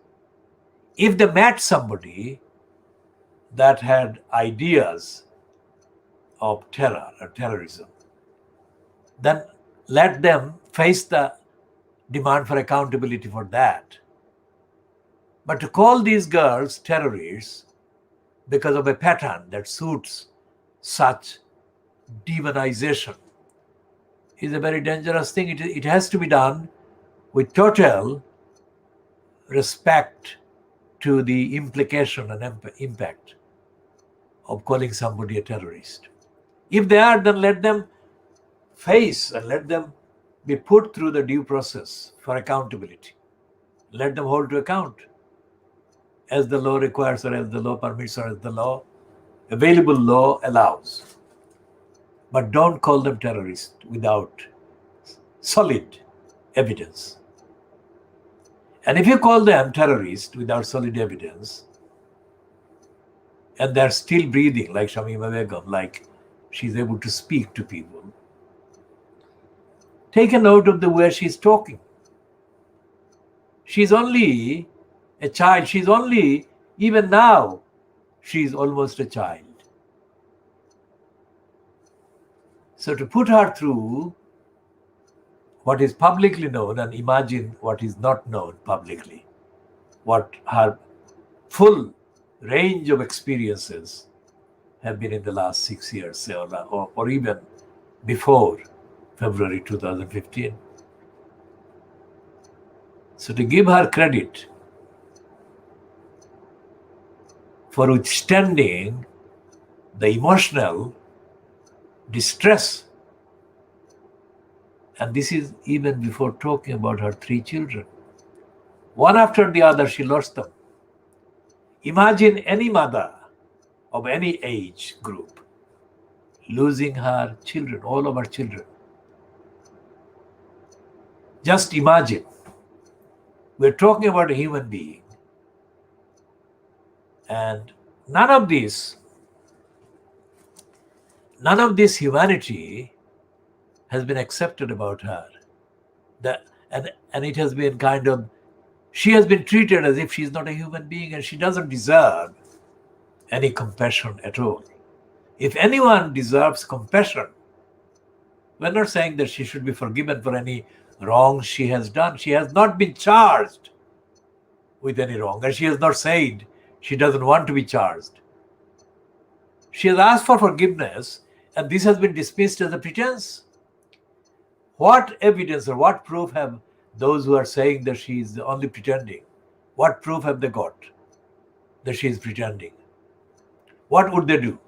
If they met somebody that had ideas of terror or terrorism, then let them face the demand for accountability for that. But to call these girls terrorists because of a pattern that suits such demonization is a very dangerous thing. It has to be done with total respect to the implication and impact of calling somebody a terrorist. If they are, then let them face and let them be put through the due process for accountability. Let them hold to account as the law requires, or as the law permits, or as the law, available law allows. But don't call them terrorists without solid evidence. And if you call them terrorists without solid evidence, and they're still breathing, like Shamima Begum, like she's able to speak to people, take a note of the way she's talking. She's only a child. Even now, she's almost a child. So to put her through what is publicly known, and imagine what is not known publicly, what her full range of experiences have been in the last 6 years, or even before February 2015. So to give her credit for withstanding the emotional distress, and this is even before talking about her 3 children. One after the other, she lost them. Imagine any mother of any age group losing her children, all of her children. Just imagine. We're talking about a human being, and none of this humanity has been accepted about her. And it has been she has been treated as if she's not a human being, and she doesn't deserve any compassion at all. If anyone deserves compassion, we're not saying that she should be forgiven for any wrong she has done. She has not been charged with any wrong, and she has not said she doesn't want to be charged. She has asked for forgiveness, and this has been dismissed as a pretense. What evidence or what proof have those who are saying that she is only pretending? What proof have they got that she is pretending? What would they do?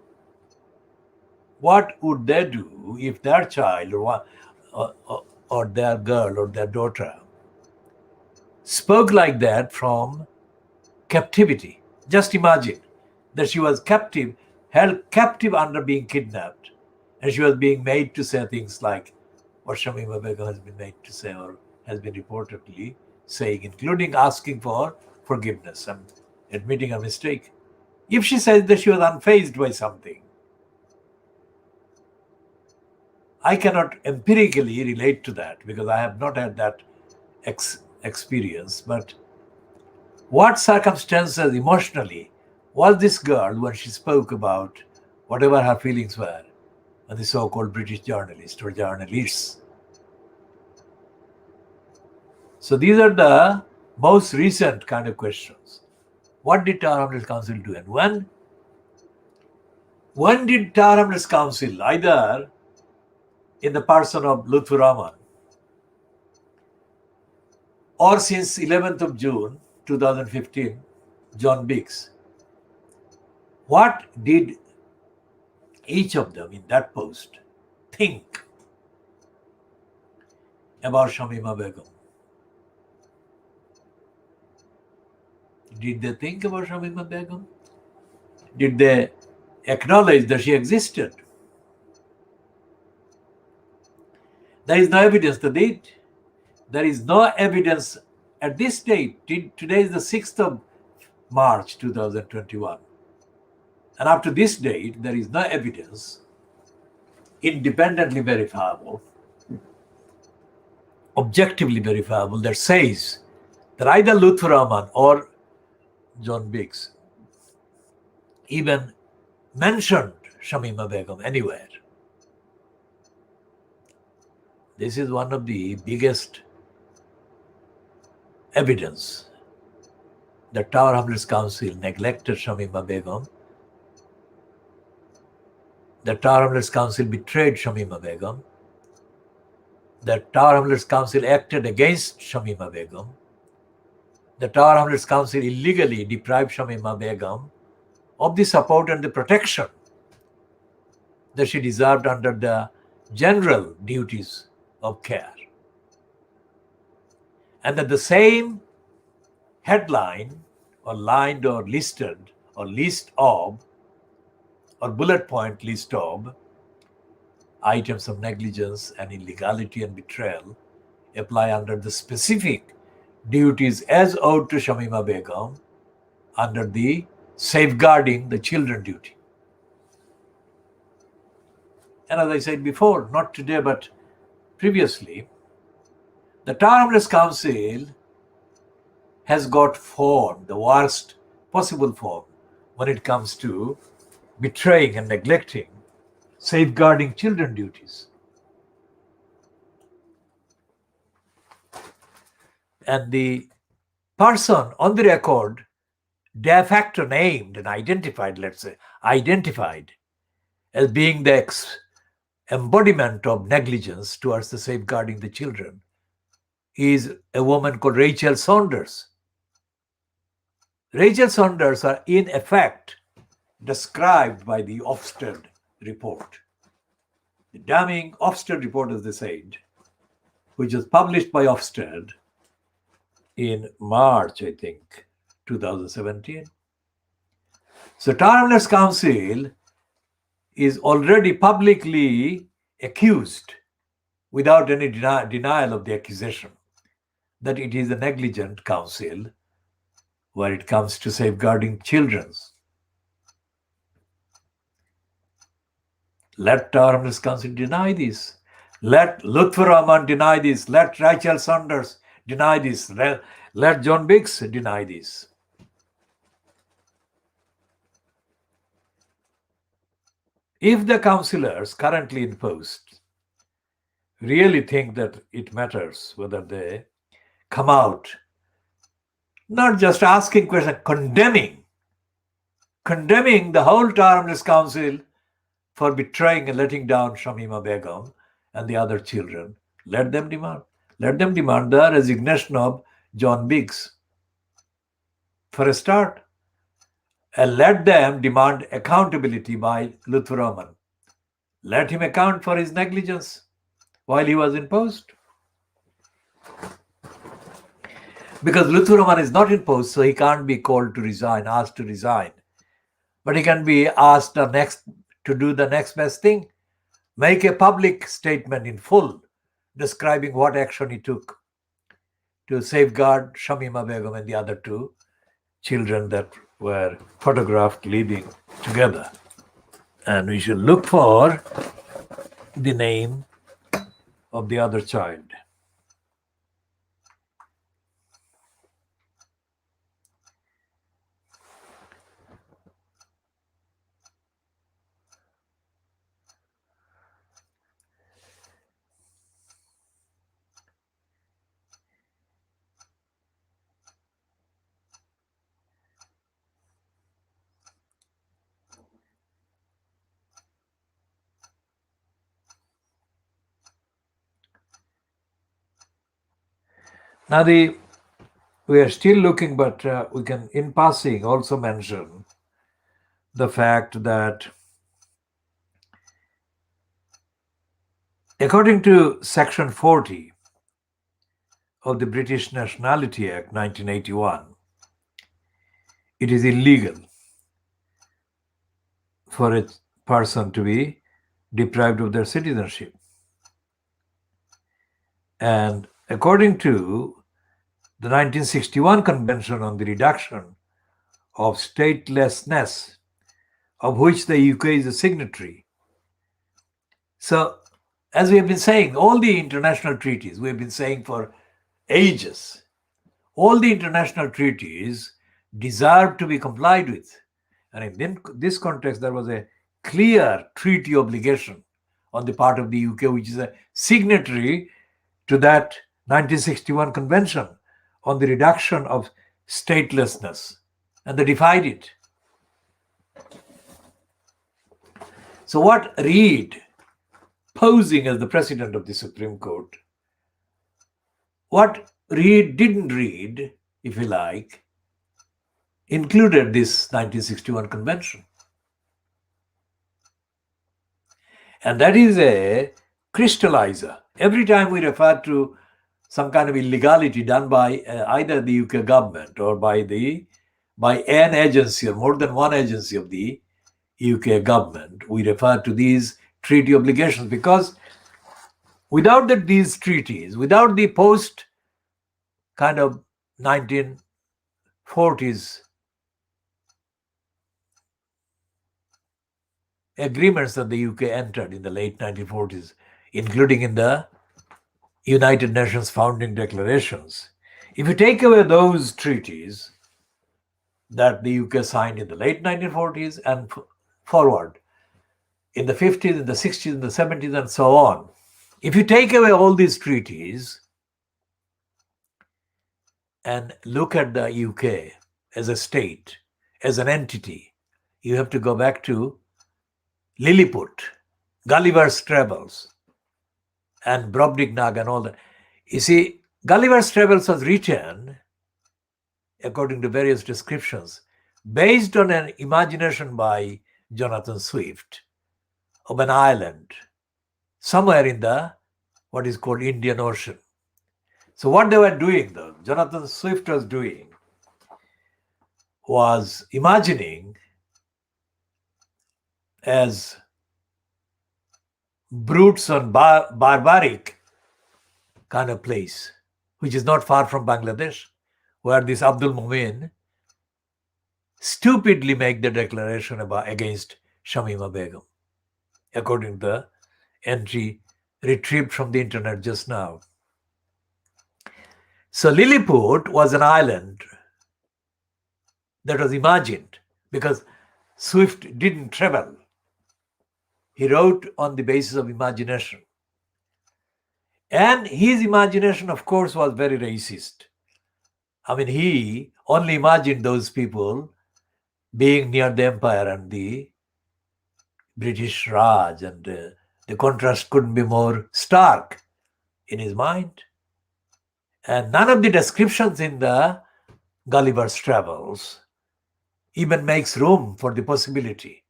What would they do if their child or their girl or their daughter spoke like that from captivity? Just imagine that she was held captive under being kidnapped, and she was being made to say things like what Shamima Begum has been made to say, or has been reportedly saying, including asking for forgiveness and admitting a mistake. If she says that she was unfazed by something, I cannot empirically relate to that because I have not had that experience. But what circumstances emotionally was this girl when she spoke about whatever her feelings were and the so-called British journalist or journalists? So these are the most recent kind of questions. What did Tower Hamlets Council do? And when did Tower Hamlets Council, either in the person of Lutfur Rahman or since 11th of June 2015, John Biggs. What did each of them in that post think about Shamima Begum? Did they think about Shamima Begum? Did they acknowledge that she existed? There is no evidence they did. There is no evidence at this date. Today is the 6th of March 2021. And up to this date, there is no evidence independently verifiable, objectively verifiable, that says that either Lutfur Rahman or John Biggs even mentioned Shamima Begum anywhere. This is one of the biggest evidence that Tower Hamlets Council neglected Shamima Begum, that Tower Hamlets Council betrayed Shamima Begum, that Tower Hamlets Council acted against Shamima Begum, the Tower Hamlets Council illegally deprived Shamima Begum of the support and the protection that she deserved under the general duties of care. And that the same headline or line or listed or list of or bullet point list of items of negligence and illegality and betrayal apply under the specific duties as owed to Shamima Begum under the safeguarding the children duty. And as I said before, not today but previously, the Tower Hamlets Council has got form, the worst possible form, when it comes to betraying and neglecting safeguarding children duties. And the person on the record de facto named and identified, let's say, identified as being the embodiment of negligence towards the safeguarding the children is a woman called Rachel Saunders. Rachel Saunders are in effect described by the Ofsted report. The damning Ofsted report, as they said, which was published by Ofsted in March, I think, 2017. So Tower Hamlets Council is already publicly accused, without any denial of the accusation, that it is a negligent council where it comes to safeguarding children. Let Tower Hamlets Council deny this. Let Lutfur Rahman deny this. Let Rachel Saunders deny this. Let John Biggs deny this. If the councillors currently in post really think that it matters whether they come out, not just asking questions, condemning the whole Tower Hamlets Council for betraying and letting down Shamima Begum and the other children, let them demand. Let them demand the resignation of John Biggs for a start. And let them demand accountability by Lutfur Rahman. Let him account for his negligence while he was in post. Because Lutfur Rahman is not in post, so he can't be called to resign, asked to resign. But he can be asked to do the next best thing. Make a public statement in full describing what action he took to safeguard Shamima Begum and the other two children that were photographed living together. And we should look for the name of the other child. Now, the we are still looking, but we can, in passing, also mention the fact that according to Section 40 of the British Nationality Act 1981, it is illegal for a person to be deprived of their citizenship. And according to the 1961 Convention on the Reduction of Statelessness, of which the UK is a signatory. So, as we have been saying, all the international treaties, we have been saying for ages, all the international treaties deserve to be complied with. And in this context, there was a clear treaty obligation on the part of the UK, which is a signatory to that 1961 Convention on the Reduction of Statelessness, and they defied it. So what Reid, posing as the president of the Supreme Court, what Reid didn't read, if you like, included this 1961 Convention. And that is a crystallizer. Every time we refer to some kind of illegality done by either the UK government or by an agency or more than one agency of the UK government, we refer to these treaty obligations, because without these treaties, without the post kind of 1940s agreements that the UK entered in the late 1940s, including in the United Nations founding declarations, if you take away those treaties that the UK signed in the late 1940s and forward in the 50s, in the 60s, in the 70s, and so on, if you take away all these treaties and look at the UK as a state, as an entity, you have to go back to Lilliput, Gulliver's Travels, and Brobdingnag and all that. You see, Gulliver's Travels was written, according to various descriptions, based on an imagination by Jonathan Swift of an island somewhere in the what is called Indian Ocean. So what they were doing, though, Jonathan Swift was doing, was imagining as brutes on barbaric kind of place, which is not far from Bangladesh, where this Abdul Mumin stupidly make the declaration against Shamima Begum, according to the entry retrieved from the internet just now. So Lilliput was an island that was imagined because Swift didn't travel. He wrote on the basis of imagination. And his imagination, of course, was very racist. I mean, he only imagined those people being near the empire and the British Raj, and the contrast couldn't be more stark in his mind. And none of the descriptions in the Gulliver's Travels even makes room for the possibility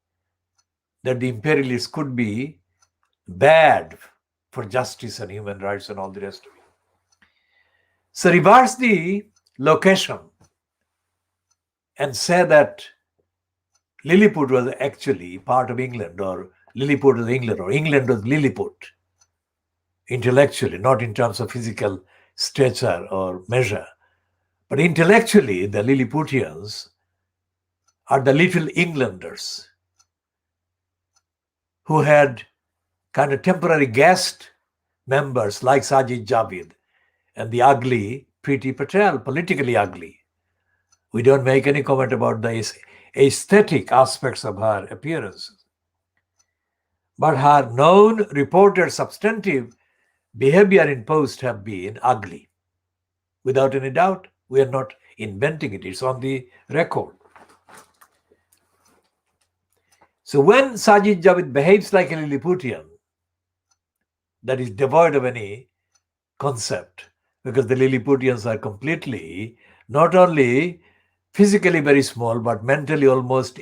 that the imperialists could be bad for justice and human rights and all the rest of it. So reverse the location and say that Lilliput was actually part of England, or Lilliput was England, or England was Lilliput, intellectually, not in terms of physical stature or measure. But intellectually, the Lilliputians are the little Englanders who had kind of temporary guest members like Sajid Javid and the ugly Priti Patel, politically ugly. We don't make any comment about the aesthetic aspects of her appearance. But her known reported substantive behavior in post have been ugly. Without any doubt, we are not inventing it. It's on the record. So when Sajid Javid behaves like a Lilliputian, that is devoid of any concept, because the Lilliputians are completely not only physically very small, but mentally almost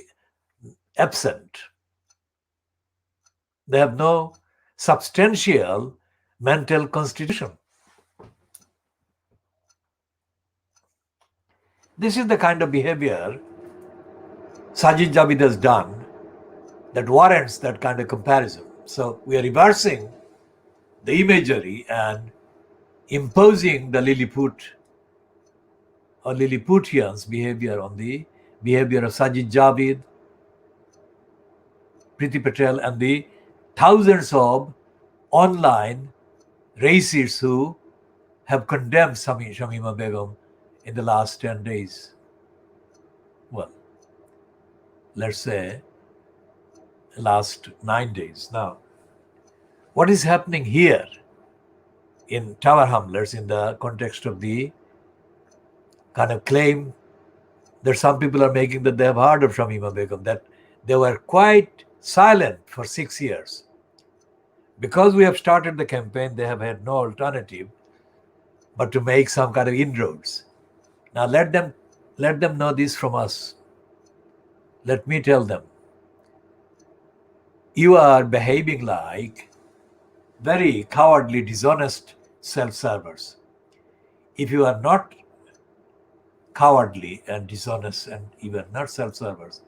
absent. They have no substantial mental constitution. This is the kind of behavior Sajid Javid has done that warrants that kind of comparison. So we are reversing the imagery and imposing the Lilliput or Lilliputians' behavior on the behavior of Sajid Javid, Priti Patel, and the thousands of online racists who have condemned Shamima Begum in the last 10 days. Well, let's say last 9 days. Now, what is happening here in Tower Hamlets in the context of the kind of claim that some people are making that they have heard of Shamima Begum, that they were quite silent for 6 years. Because we have started the campaign, they have had no alternative but to make some kind of inroads. Now let them know this from us. Let me tell them, you are behaving like very cowardly, dishonest self-servers. If you are not cowardly and dishonest and even not self-servers,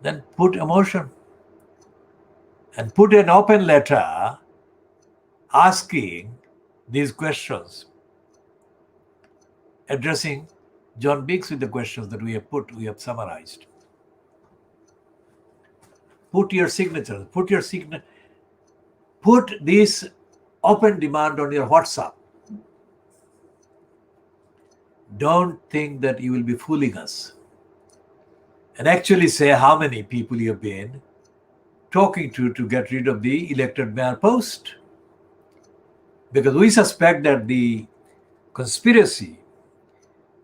then put emotion and put an open letter asking these questions, addressing John Biggs with the questions that we have summarized. Put your signature, put this open demand on your WhatsApp. Don't think that you will be fooling us. And actually say how many people you have been talking to get rid of the elected mayor post. Because we suspect that the conspiracy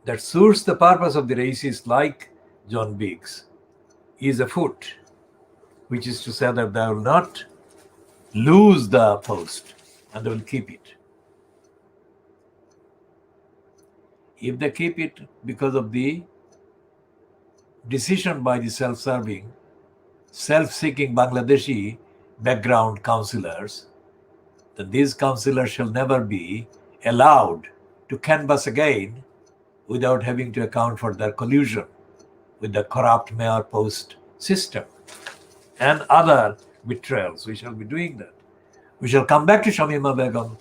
that suits the purpose of the racists like John Biggs is afoot, which is to say that they will not lose the post and they will keep it. If they keep it because of the decision by the self-serving, self-seeking Bangladeshi background councillors, then these councillors shall never be allowed to canvass again without having to account for their collusion with the corrupt mayor post system and other betrayals. We shall be doing that. We shall come back to Shamima Begum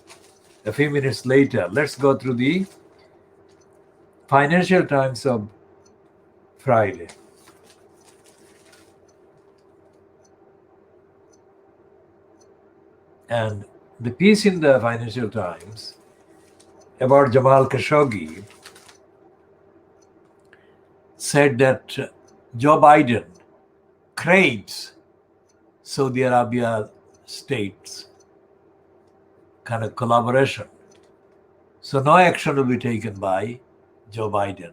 a few minutes later. Let's go through the Financial Times of Friday. And the piece in the Financial Times about Jamal Khashoggi said that Joe Biden craves Saudi Arabia states kind of collaboration. So no action will be taken by Joe Biden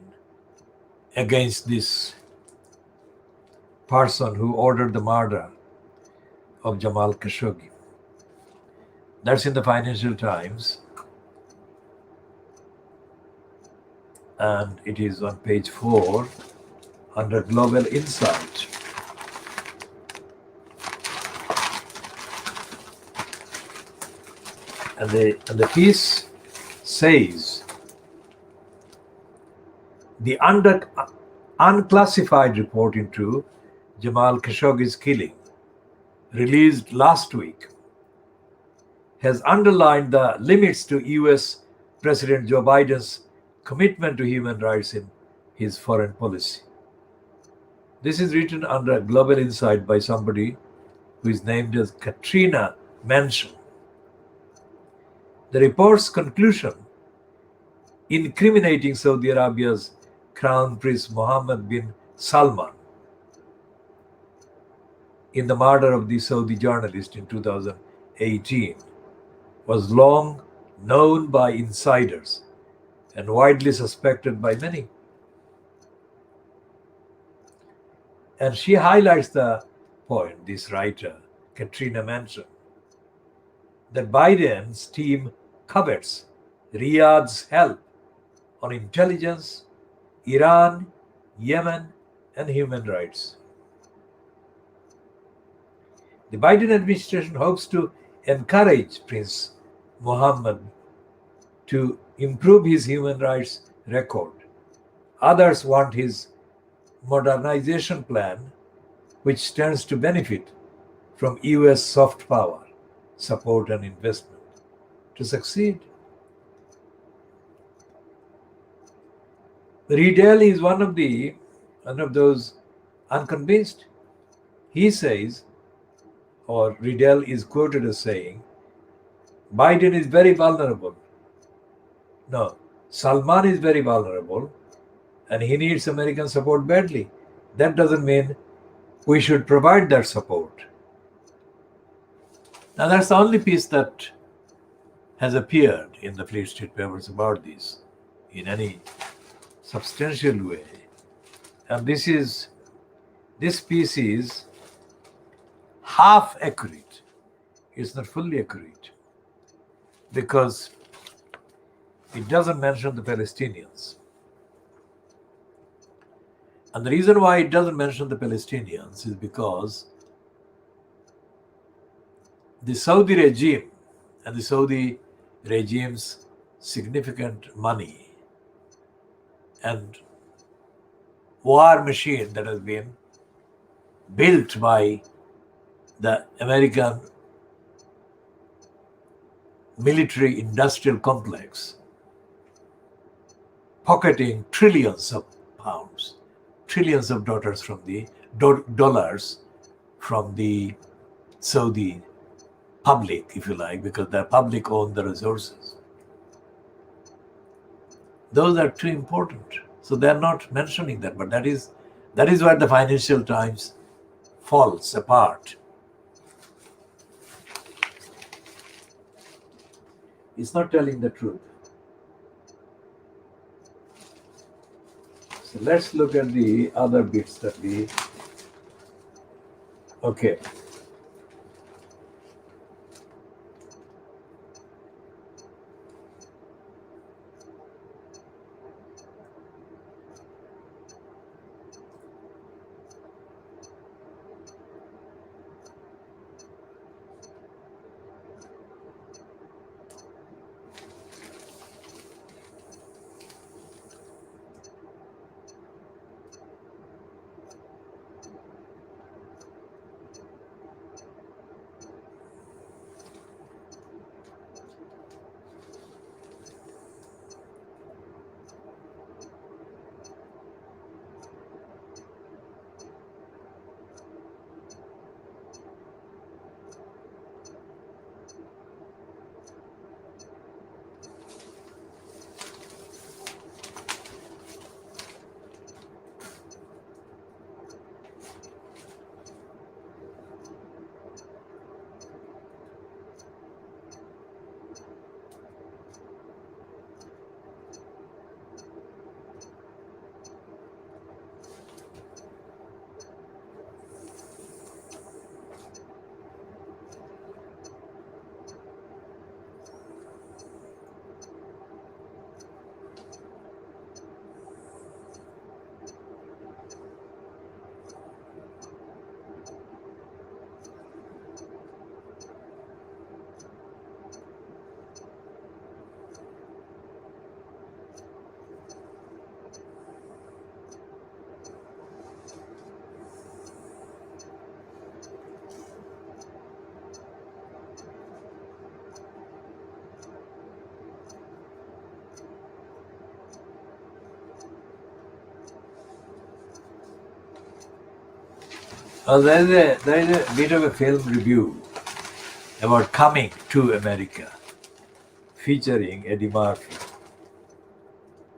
against this person who ordered the murder of Jamal Khashoggi. That's in the Financial Times. And it is on page 4 under Global Insight. And the piece says the unclassified report into Jamal Khashoggi's killing, released last week, has underlined the limits to US President Joe Biden's commitment to human rights in his foreign policy. This is written under Global Insight by somebody who is named as Katrina Manson. The report's conclusion, incriminating Saudi Arabia's Crown Prince Mohammed bin Salman in the murder of the Saudi journalist in 2018, was long known by insiders and widely suspected by many. And she highlights the point, this writer, Katrina Manson, that Biden's team covets Riyadh's help on intelligence Iran, Yemen, and human rights. The Biden administration hopes to encourage Prince Mohammed to improve his human rights record. Others want his modernization plan, which stands to benefit from US soft power, support, and investment, to succeed. Riedel is one of those unconvinced. He says, or Riedel is quoted as saying, Biden is very vulnerable. No, Salman is very vulnerable and he needs American support badly. That doesn't mean we should provide that support. Now, that's the only piece that has appeared in the Fleet Street papers about this in any substantial way. And this piece is half accurate. It's not fully accurate because it doesn't mention the Palestinians. And the reason why it doesn't mention the Palestinians is because the Saudi regime and the Saudi regime's significant money and war machine that has been built by the American military industrial complex, pocketing trillions of pounds, trillions of dollars from the Saudi public, if you like, because the public own the resources. Those are too important. So they're not mentioning that, but that is where the Financial Times falls apart. It's not telling the truth. So let's look at the other bits that we... Okay. There is a bit of a film review about Coming to America, featuring Eddie Murphy.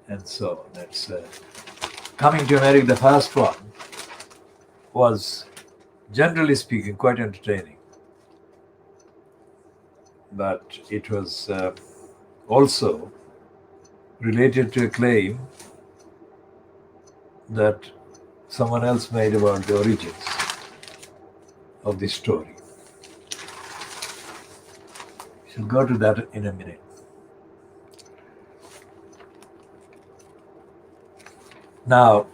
And so that's Coming to America. The first one was, generally speaking, quite entertaining. But it was also related to a claim that someone else made about the origins of this story. We'll go to that in a minute. Now,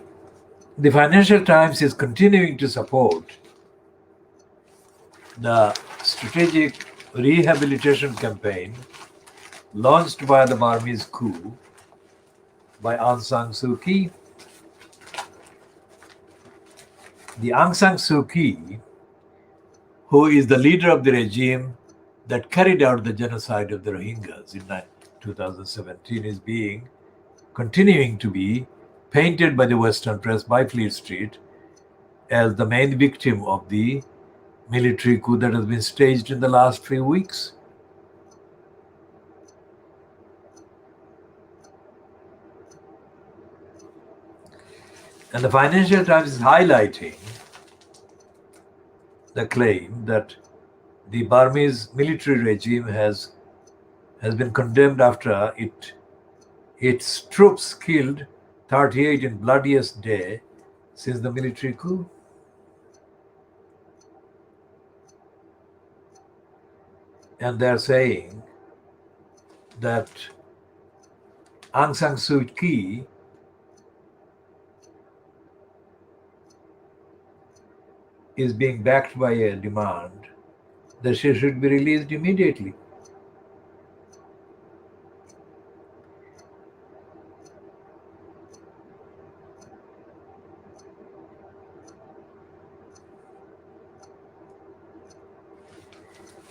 the Financial Times is continuing to support the strategic rehabilitation campaign launched by the Burmese coup by Aung San Suu Kyi. The Aung San Suu Kyi, who is the leader of the regime that carried out the genocide of the Rohingyas in 2017, is continuing to be painted by the Western press by Fleet Street as the main victim of the military coup that has been staged in the last few weeks. And the Financial Times is highlighting the claim that the Burmese military regime has been condemned after its troops killed 38 in bloodiest day since the military coup. And they're saying that Aung San Suu Kyi is being backed by a demand that she should be released immediately.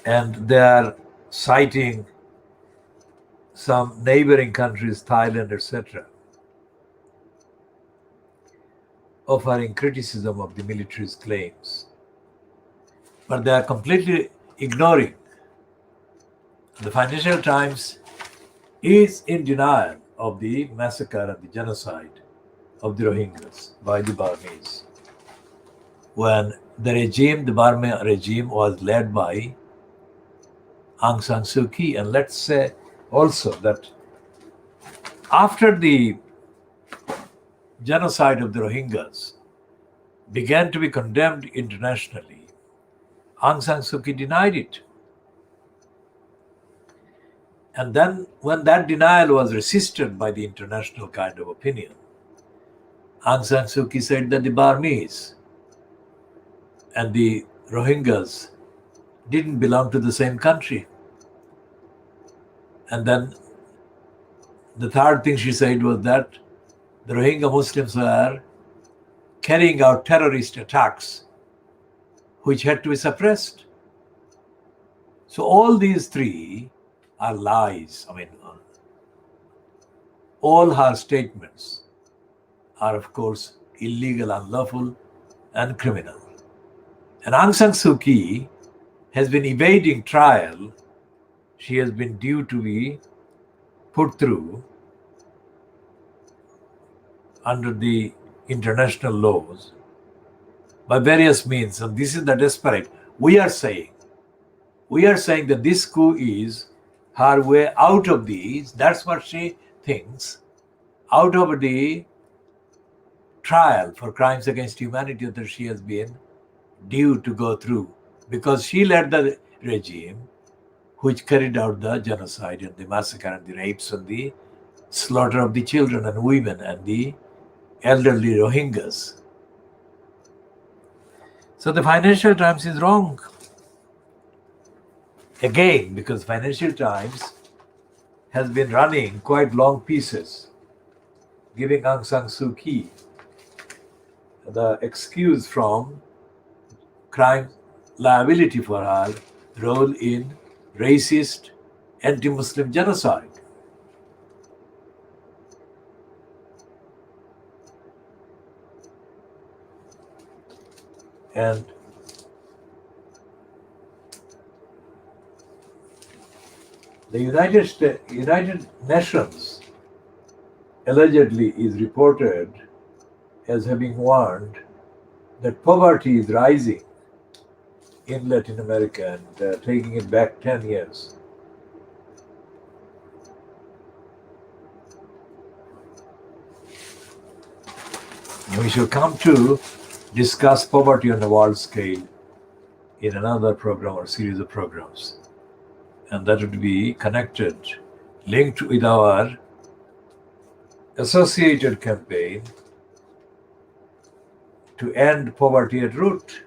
And they are citing some neighboring countries, Thailand, etc., offering criticism of the military's claims. But they are completely ignoring. The Financial Times is in denial of the massacre and the genocide of the Rohingyas by the Burmese, when the Burma regime was led by Aung San Suu Kyi. And let's say also that after the genocide of the Rohingyas began to be condemned internationally, Aung San Suu Kyi denied it. And then when that denial was resisted by the international kind of opinion, Aung San Suu Kyi said that the Burmese and the Rohingyas didn't belong to the same country. And then the third thing she said was that the Rohingya Muslims were carrying out terrorist attacks which had to be suppressed. So all these three are lies. All her statements are, of course, illegal, unlawful, and criminal. And Aung San Suu Kyi has been evading trial. She has been due to be put through under the international laws by various means. And this is the desperate. We are saying that this coup is her way out of these. That's what she thinks. Out of the trial for crimes against humanity that she has been due to go through, because she led the regime which carried out the genocide and the massacre and the rapes and the slaughter of the children and women and the elderly Rohingyas. So the Financial Times is wrong. Again, because Financial Times has been running quite long pieces, giving Aung San Suu Kyi the excuse from crime liability for her role in racist anti-Muslim genocide. And the United Nations allegedly is reported as having warned that poverty is rising in Latin America and taking it back 10 years. We shall come to discuss poverty on a world scale in another program or series of programs. And that would be connected, linked with our associated campaign to end poverty at root.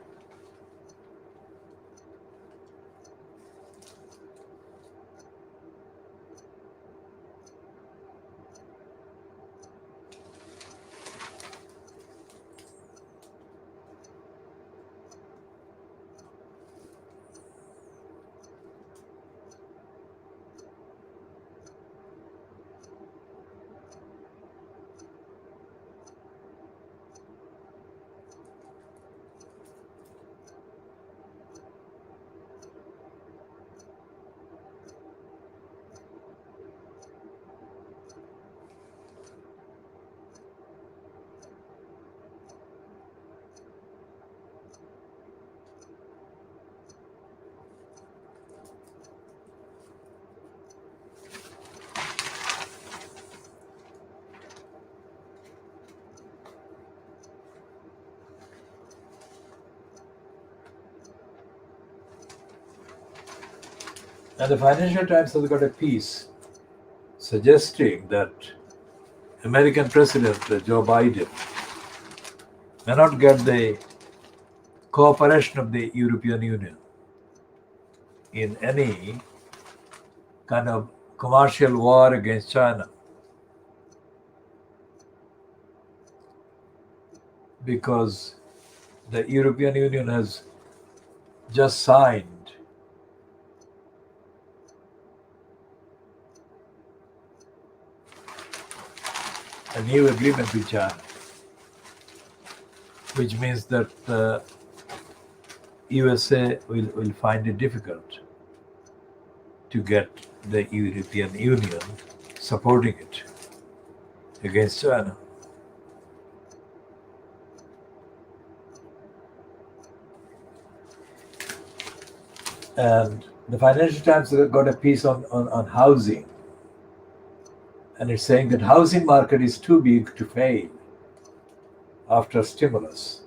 And the Financial Times has got a piece suggesting that American President Joe Biden may not get the cooperation of the European Union in any kind of commercial war against China, because the European Union has just signed a new agreement with China, which means that the USA will find it difficult to get the European Union supporting it against China. And the Financial Times got a piece on housing, and it's saying that housing market is too big to fail after stimulus.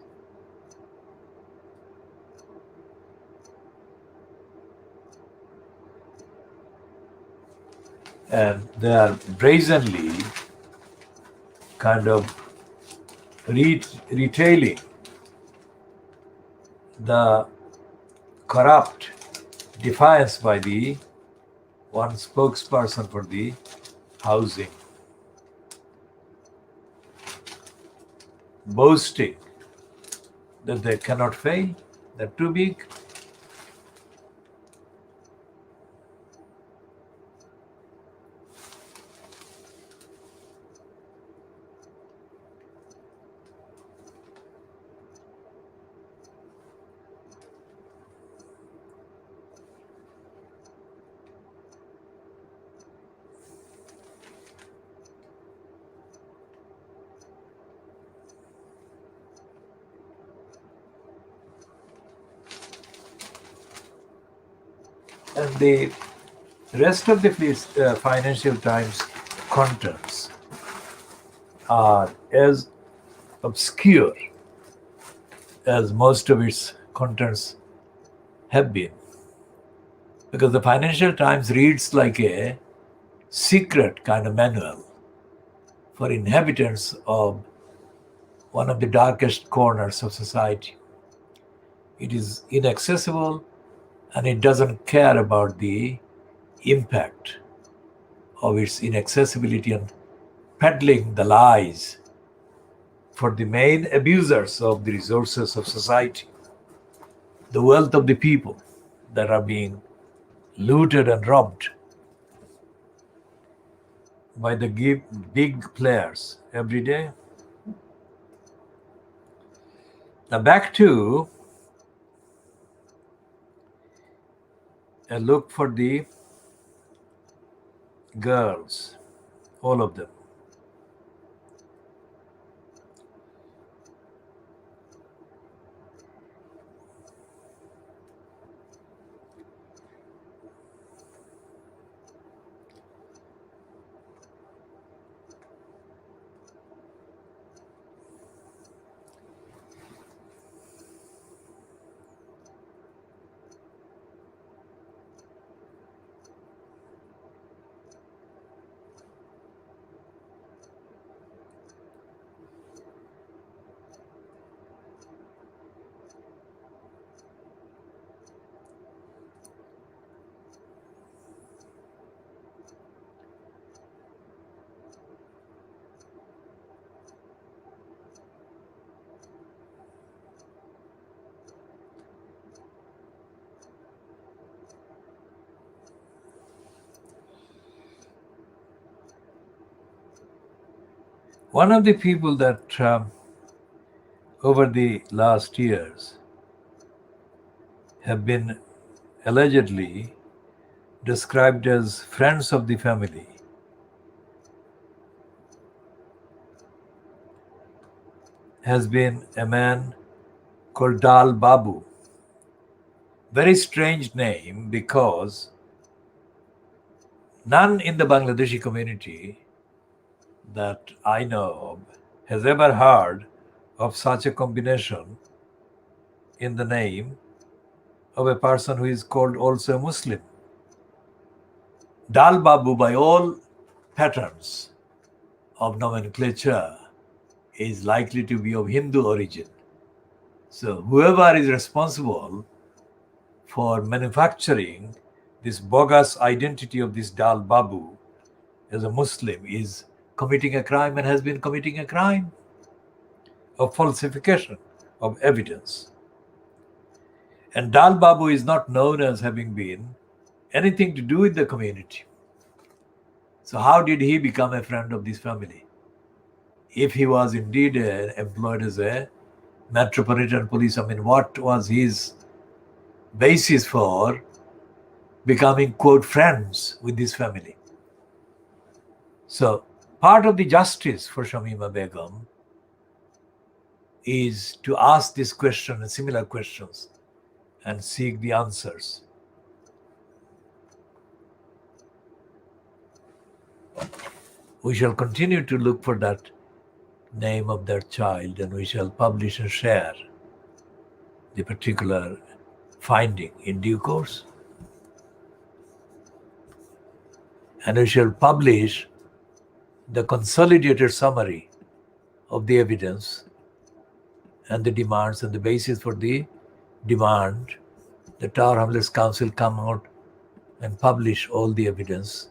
And they are brazenly kind of retailing the corrupt defiance by the one spokesperson for the housing, boasting that they cannot fail, they're too big. And the rest of the Financial Times contents are as obscure as most of its contents have been, because the Financial Times reads like a secret kind of manual for inhabitants of one of the darkest corners of society. It is inaccessible, and it doesn't care about the impact of its inaccessibility and peddling the lies for the main abusers of the resources of society, the wealth of the people that are being looted and robbed by the big players every day. Now back to a look for the girls, all of them. One of the people that over the last years have been allegedly described as friends of the family has been a man called Dal Babu. Very strange name, because none in the Bangladeshi community that I know of has ever heard of such a combination in the name of a person who is called also a Muslim. Dal Babu, by all patterns of nomenclature, is likely to be of Hindu origin. So whoever is responsible for manufacturing this bogus identity of this Dal Babu as a Muslim is committing a crime and has been committing a crime of falsification of evidence. And Dal Babu is not known as having been anything to do with the community. So how did he become a friend of this family? If he was indeed employed as a Metropolitan Police, I mean, what was his basis for becoming, quote, friends with this family? So part of the justice for Shamima Begum is to ask this question and similar questions and seek the answers. We shall continue to look for that name of that child, and we shall publish and share the particular finding in due course. And we shall publish the consolidated summary of the evidence and the demands and the basis for the demand. The Tower Hamlets Council come out and publish all the evidence